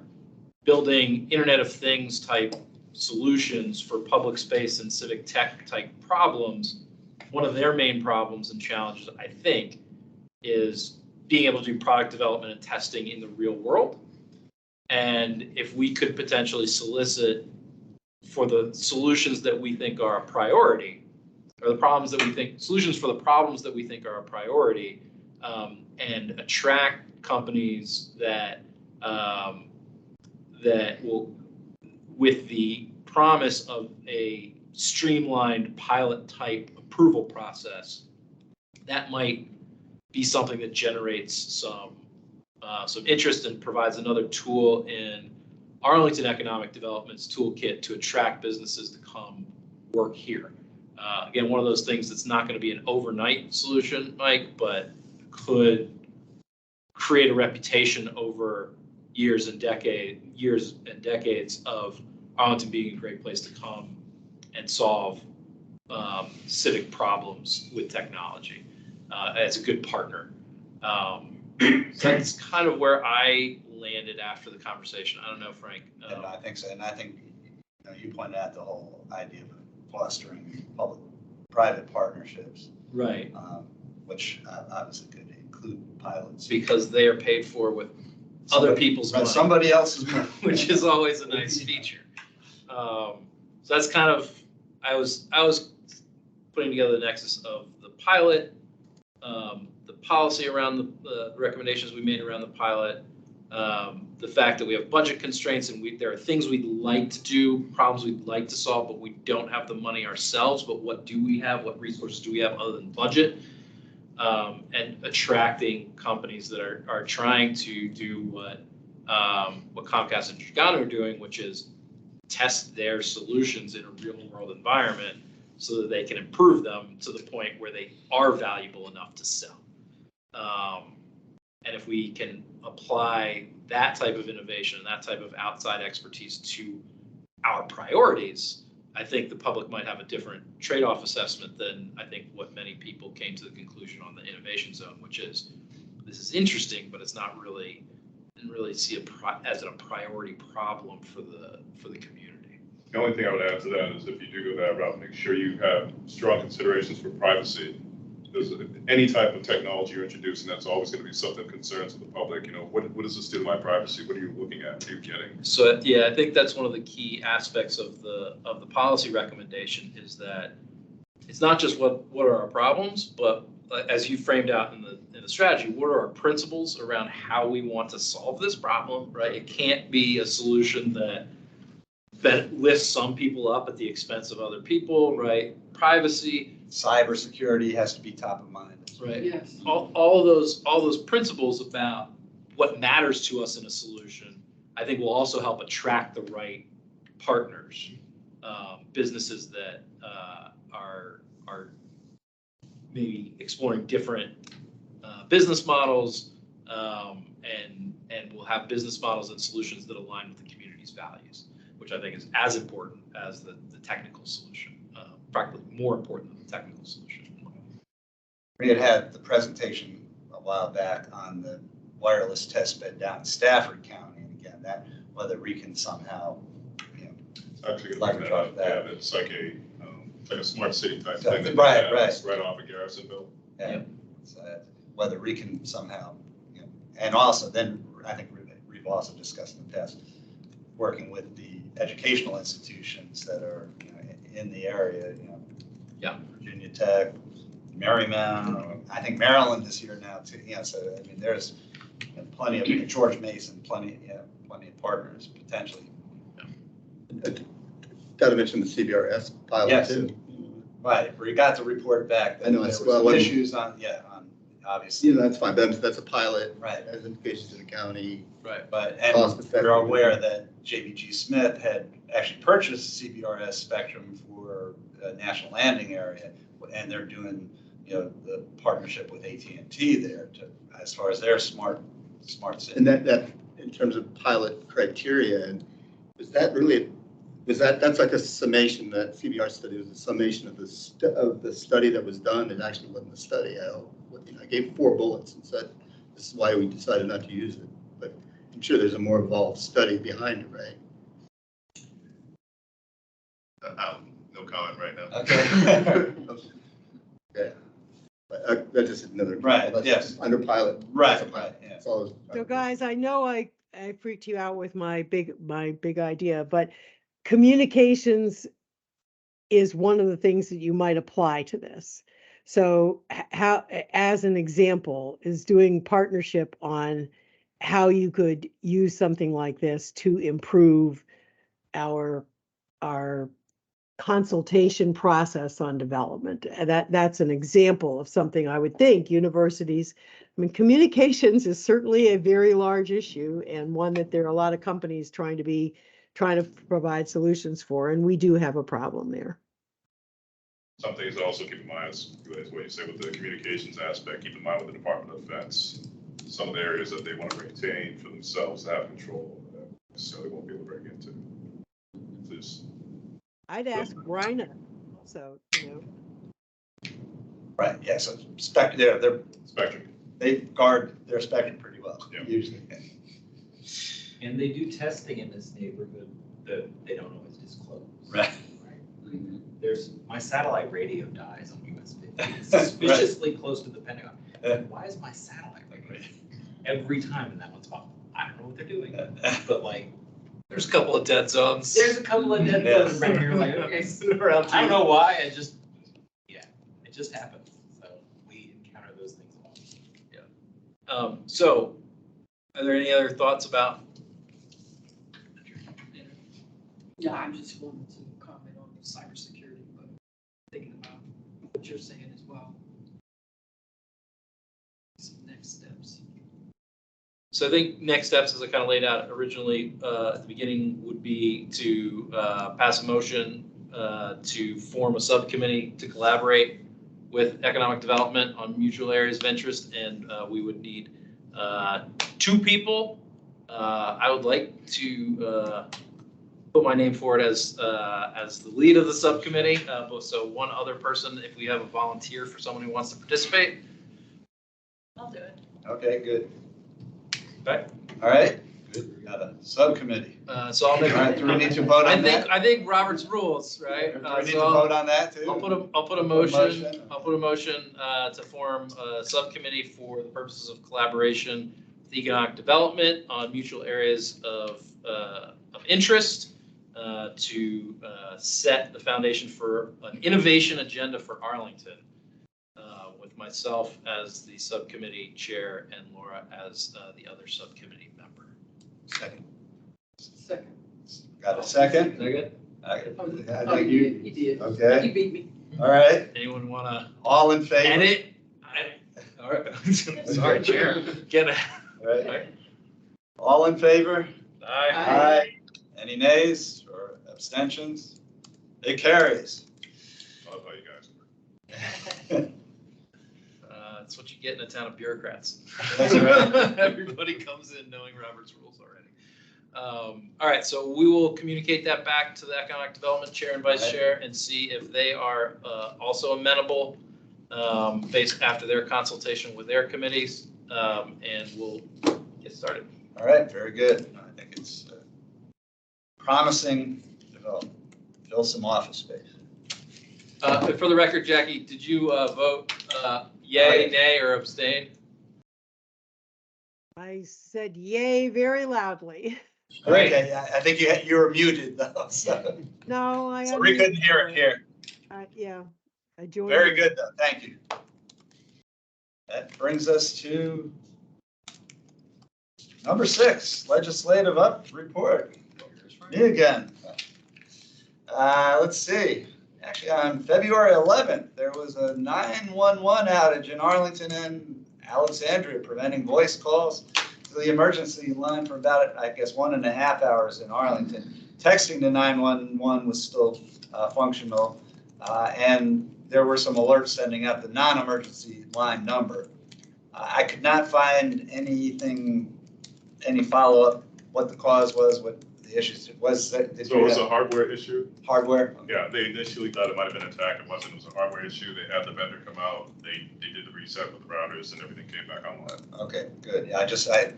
building Internet of Things type solutions for public space and civic tech type problems, one of their main problems and challenges, I think, is being able to do product development and testing in the real world. And if we could potentially solicit for the solutions that we think are a priority, or the problems that we think, solutions for the problems that we think are a priority, and attract companies that that will, with the promise of a streamlined pilot type approval process, that might be something that generates some interest and provides another tool in Arlington Economic Development's toolkit to attract businesses to come work here. Again, one of those things that's not going to be an overnight solution, Mike, but could create a reputation over years and decades of Arlington being a great place to come and solve civic problems with technology as a good partner. So that's kind of where I landed after the conversation. I don't know, Frank. And I think so. And I think you pointed out the whole idea of fostering public-private partnerships. Right. Which obviously could include pilots. Because they are paid for with other people's money. Somebody else's money. Which is always a nice feature. So that's kind of, I was putting together the nexus of the pilot, the policy around the recommendations we made around the pilot, the fact that we have budget constraints and there are things we'd like to do, problems we'd like to solve, but we don't have the money ourselves. But what do we have? What resources do we have other than budget? And attracting companies that are trying to do what Comcast and Chicano are doing, which is test their solutions in a real world environment so that they can improve them to the point where they are valuable enough to sell. And if we can apply that type of innovation and that type of outside expertise to our priorities, I think the public might have a different trade-off assessment than I think what many people came to the conclusion on the innovation zone, which is this is interesting, but it's not really, didn't really see as a priority problem for the community. The only thing I would add to that is if you do go that route, make sure you have strong considerations for privacy. Because any type of technology you're introducing, that's always going to be something that concerns the public. You know, what does this do to my privacy? What are you looking at? What are you getting? So yeah, I think that's one of the key aspects of the policy recommendation is that it's not just what are our problems, but as you framed out in the strategy, what are our principles around how we want to solve this problem, right? It can't be a solution that lifts some people up at the expense of other people, right? Privacy. Cybersecurity has to be top of mind. Right. Yes. All those principles about what matters to us in a solution, I think will also help attract the right partners, businesses that are maybe exploring different business models, and will have business models and solutions that align with the community's values, which I think is as important as the technical solution, practically more important than the technical solution. We had the presentation a while back on the wireless test bed down in Stafford County, and again, that whether we can somehow, Actually, leverage off that. Yeah, it's like a smart city type thing. Right. Right off of Garrisonville. Yeah. Yep. So whether we can somehow, and also then I think we've also discussed in the past, working with the educational institutions that are in the area, Yeah. Virginia Tech, Marymount, I think Maryland is here now too. Yeah, so I mean, there's plenty of, George Mason, plenty of partners potentially. Got to mention the CBRS pilot Yes. too. Right, we got the report back that I know, there it's- were well, some when- issues on obviously. You know, that's fine, but that's a pilot. Right. Has implications to the county. Right, but, and Cost effective. we're aware that JBG Smith had actually purchased CBRS spectrum for a national landing area, and they're doing, the partnership with AT&T there to, as far as their smart city. And that, in terms of pilot criteria, and that's like a summation, that CBR study was a summation of the study that was done. It actually wasn't a study. I gave 4 bullets and said, this is why we decided not to use it. But I'm sure there's a more involved study behind it, right? No comment right now. Okay. Yeah. But that's just another. Right, that's yes. just under pilot. Right, That's a pilot. right, yeah. That's all. So guys, I know I freaked you out with my big idea, but communications is one of the things that you might apply to this. So how, as an example, is doing partnership on how you could use something like this to improve our consultation process on development. And that's an example of something I would think universities, I mean, communications is certainly a very large issue and one that there are a lot of companies trying to provide solutions for, and we do have a problem there. Some things to also keep in mind is what you say with the communications aspect, keep in mind with the Department of Defense, some of the areas that they want to retain for themselves to have control of that, so they won't be able to break into. Just I'd ask Bryna, so, Right, yeah, so they're spectrum. they guard their spectrum pretty well, Yeah. usually. And they do testing in this neighborhood that they don't always disclose. Right. There's, my satellite radio dies on US 50. It's suspiciously close to the Pentagon. Why is my satellite radio every time in that one spot? I don't know what they're doing, but like, There's a couple of dead zones. there's a couple of dead zones right here, like, okay, I don't know why, it just happens. So we encounter those things a lot. So, are there any other thoughts about? Yeah, I just wanted to comment on the cybersecurity, but thinking about what you're saying as well. Some next steps. So I think next steps, as I kind of laid out originally at the beginning, would be to pass a motion to form a subcommittee to collaborate with economic development on mutual areas of interest, and we would need 2 people. I would like to put my name forward as the lead of the subcommittee. So one other person, if we have a volunteer for someone who wants to participate. I'll do it. Okay, good. Okay. All right, good, we got a subcommittee. So I'll make. All right, do we need to vote on that? I think Robert's rules, right? Do we need to vote on that too? I'll put a motion to form a subcommittee for the purposes of collaboration with economic development on mutual areas of interest to set the foundation for an innovation agenda for Arlington, with myself as the subcommittee chair and Laura as the other subcommittee member. Second. Got a second? Second? I Oh, think he you, did. He did. okay. He beat me. All right, Anyone want to all in favor? edit? All right. Sorry, chair. Get it. All right. All in favor? Aye. Aye. Any nays or abstentions? It carries. I love how you guys. That's what you get in a town of bureaucrats. That's right. Everybody comes in knowing Robert's rules already. All right, so we will communicate that back to the economic development chair and vice chair and see if they are also amenable based after their consultation with their committees, and we'll get started. All right, very good. I think it's promising development. Fill some office space. For the record, Jackie, did you vote yay, nay, or abstain? I said yay very loudly. Great. Okay, I think you were muted though, so. No, So we couldn't hear it here. Yeah, I joined. Very good though, thank you. That brings us to number 6, legislative report. Me again. Let's see. Actually, on February 11th, there was a 911 outage in Arlington and Alexandria, preventing voice calls to the emergency line for about, I guess, 1.5 hours in Arlington. Texting to 911 was still functional, and there were some alerts sending out the non-emergency line number. I could not find anything, any follow-up, what the cause was, what the issues was. So it was a hardware issue? Hardware? Yeah, they initially thought it might have been attacked. It wasn't. It was a hardware issue. They had the vendor come out. They did the reset with the routers and everything came back online. Okay, good. Yeah, I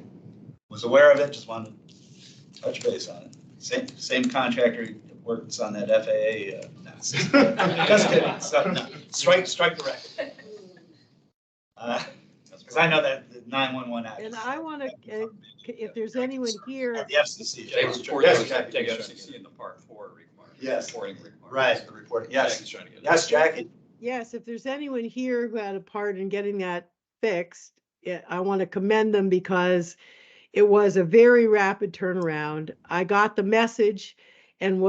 was aware of it, just wanted to touch base on it. Same contractor works on that FAA. Just kidding. So, no, strike the record. Because I know that the 911 act. And I want to, if there's anyone here, The FCC. They report Yes, those Jackie. to the FCC in the Part 4 requirement. Yes. Reporting requirement. Right, the reporting, yes. Jackie's trying to get it. Yes, Jackie? yes, if there's anyone here who had a part in getting that fixed, I want to commend them because it was a very rapid turnaround. I got the message and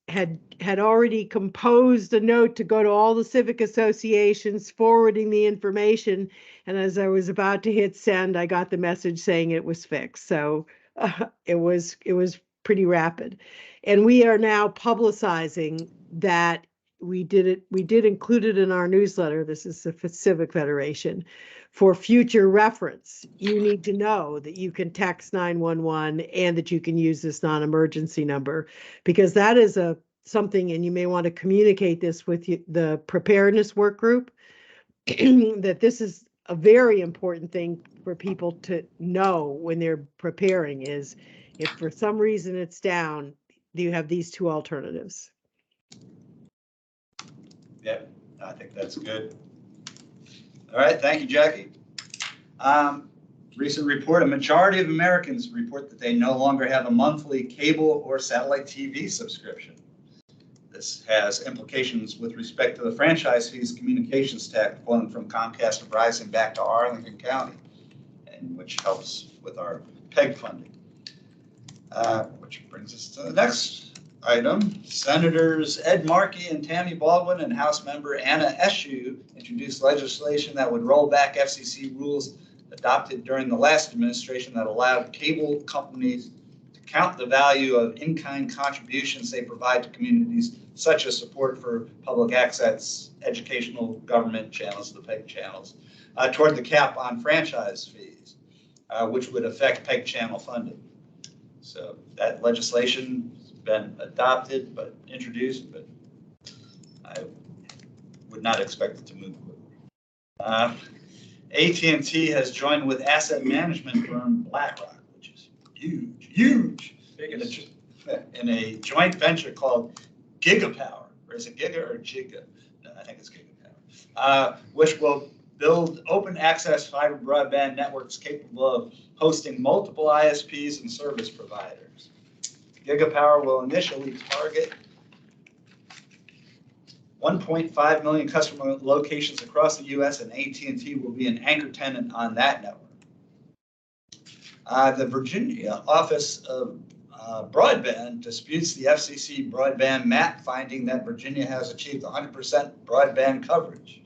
had already composed a note to go to all the civic associations, forwarding the information. And as I was about to hit send, I got the message saying it was fixed. So it was pretty rapid. And we are now publicizing that we did include it in our newsletter. This is the Civic Federation. For future reference, you need to know that you can text 911 and that you can use this non-emergency number, because that is something, and you may want to communicate this with the preparedness work group, that this is a very important thing for people to know when they're preparing, is if for some reason it's down, you have these two alternatives. Yep, I think that's good. All right, thank you, Jackie. Recent report, a majority of Americans report that they no longer have a monthly cable or satellite TV subscription. This has implications with respect to the franchise fees communications tax flowing from Comcast and Verizon back to Arlington County, and which helps with our PEG funding. Which brings us to the next item. Senators Ed Markey and Tammy Baldwin and House member Anna Eshoo introduced legislation that would roll back FCC rules adopted during the last administration that allowed cable companies to count the value of in-kind contributions they provide to communities, such as support for public access, educational government channels, the PEG channels, toward the cap on franchise fees, which would affect PEG channel funding. So that legislation has been adopted, but introduced, but I would not expect it to move quickly. AT&T has joined with asset management firm BlackRock, which is huge, in a joint venture called Gigapower, or is it Giga or Giga? No, I think it's Gigapower, which will build open access fiber broadband networks capable of hosting multiple ISPs and service providers. Gigapower will initially target 1.5 million customer locations across the U.S., and AT&T will be an anchor tenant on that network. The Virginia Office of Broadband disputes the FCC broadband map, finding that Virginia has achieved 100% broadband coverage.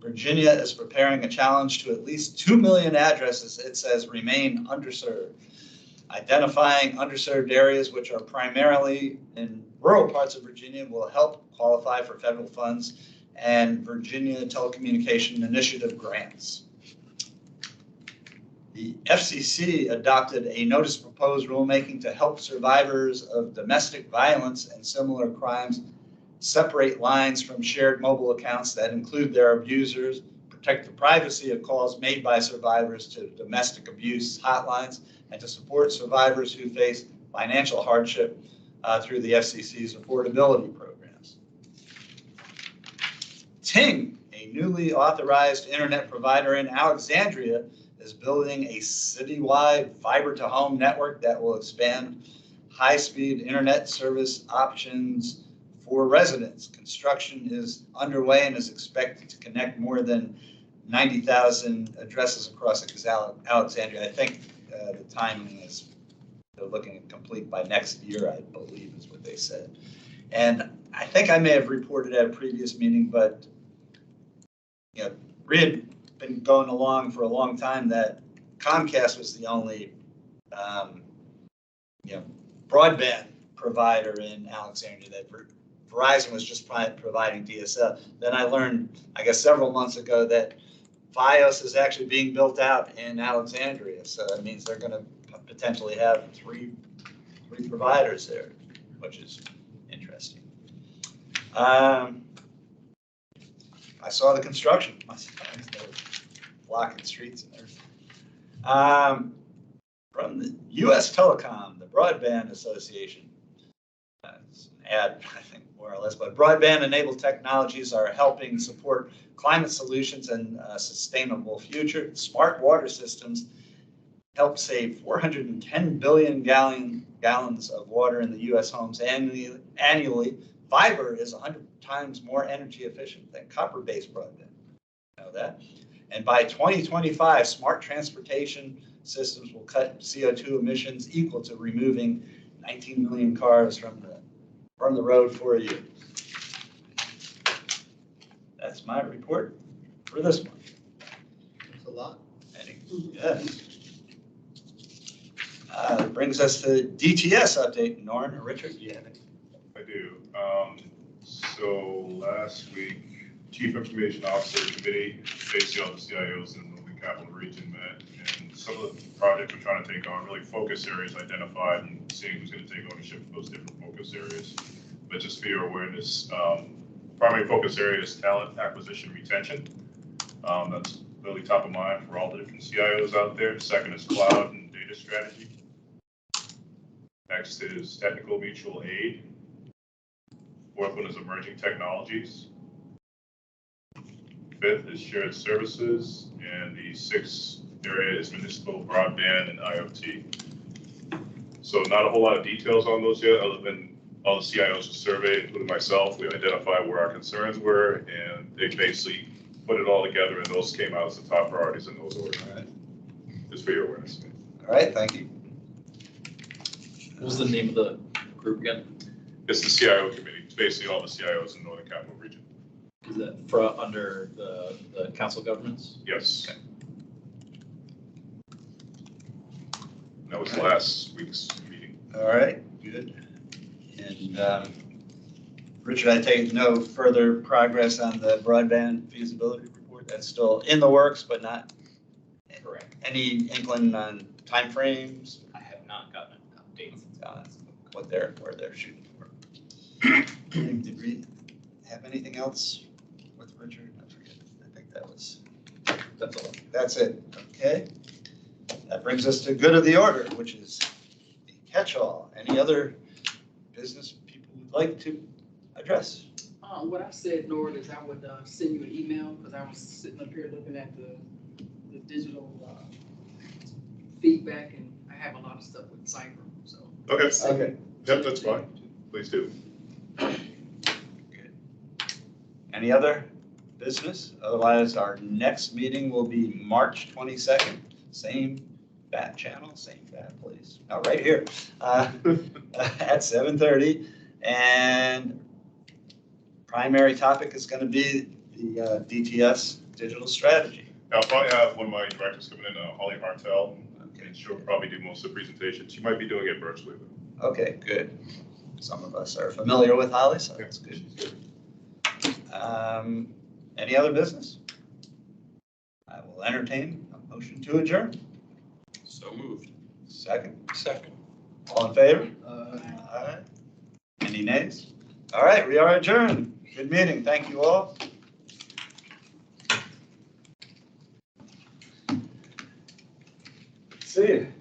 Virginia is preparing a challenge to at least 2 million addresses it says remain underserved. Identifying underserved areas, which are primarily in rural parts of Virginia, will help qualify for federal funds and Virginia Telecommunication Initiative grants. The FCC adopted a notice of proposed rulemaking to help survivors of domestic violence and similar crimes separate lines from shared mobile accounts that include their abusers, protect the privacy of calls made by survivors to domestic abuse hotlines, and to support survivors who face financial hardship through the FCC's affordability programs. Ting, a newly authorized internet provider in Alexandria, is building a citywide fiber-to-home network that will expand high-speed internet service options for residents. Construction is underway and is expected to connect more than 90,000 addresses across Alexandria. I think the timing is, they're looking at complete by next year, I believe is what they said. And I think I may have reported at a previous meeting, but we had been going along for a long time that Comcast was the only broadband provider in Alexandria, that Verizon was just providing DSL. Then I learned, I guess several months ago, that Fios is actually being built out in Alexandria. So that means they're going to potentially have three providers there, which is interesting. I saw the construction. They're blocking streets and everything. From the U.S. Telecom, the Broadband Association. It's an ad, I think, more or less, but broadband-enabled technologies are helping support climate solutions and a sustainable future. Smart water systems help save 410 billion gallons of water in the U.S. homes annually. Fiber is 100 times more energy efficient than copper-based broadband. You know that? And by 2025, smart transportation systems will cut CO2 emissions equal to removing 19 million cars from the road for a year. That's my report for this month. That's a lot. Yeah. That brings us to DTS update. Norm or Richard, do you have any? I do. So last week, Chief Information Officer Committee, basically all the CIOs in the Northern Capital Region met, and some of the projects we're trying to take on, really focus areas identified and seeing who's going to take ownership of those different focus areas. But just for your awareness, primary focus area is talent acquisition retention. That's really top of mind for all the different CIOs out there. Second is cloud and data strategy. Next is technical mutual aid. Fourth one is emerging technologies. Fifth is shared services. And the sixth area is municipal broadband and IoT. So not a whole lot of details on those yet, other than all the CIOs were surveyed, including myself. We identified where our concerns were, and they basically put it all together, and those came out as the top priorities in those orders. All right. Just for your awareness. All right, thank you. What was the name of the group again? It's the CIO committee. It's basically all the CIOs in Northern Capital Region. Is that under the council governments? Yes. Okay. That was last week's meeting. All right, good. And Richard, I take no further progress on the broadband feasibility report. That's still in the works, but not Correct. any inkling on timeframes, I have not gotten an update. where they're shooting for. Did we have anything else with Richard? I forget. I think that's all. That's it. Okay. That brings us to good of the order, which is the catch-all. Any other business people would like to address? What I said, Nord, is I would send you an email, because I was sitting up here looking at the digital feedback, and I have a lot of stuff with Cyber, so. Okay. Okay. Yep, that's fine. Please do. Good. Any other business? Otherwise, our next meeting will be March 22nd. Same bat channel, same bat place. Oh, right here at 7:30. And primary topic is going to be the DTS digital strategy. I'll probably have one of my directors coming in, Holly Hartel, Okay. and she'll probably do most of the presentation. She might be doing it virtually, though. Okay, good. Some of us are familiar with Holly, so that's good. Any other business? I will entertain a motion to adjourn. So moved. Second. Second. All in favor? Aye. Any nays? All right, we are adjourned. Good meeting. Thank you all. See you.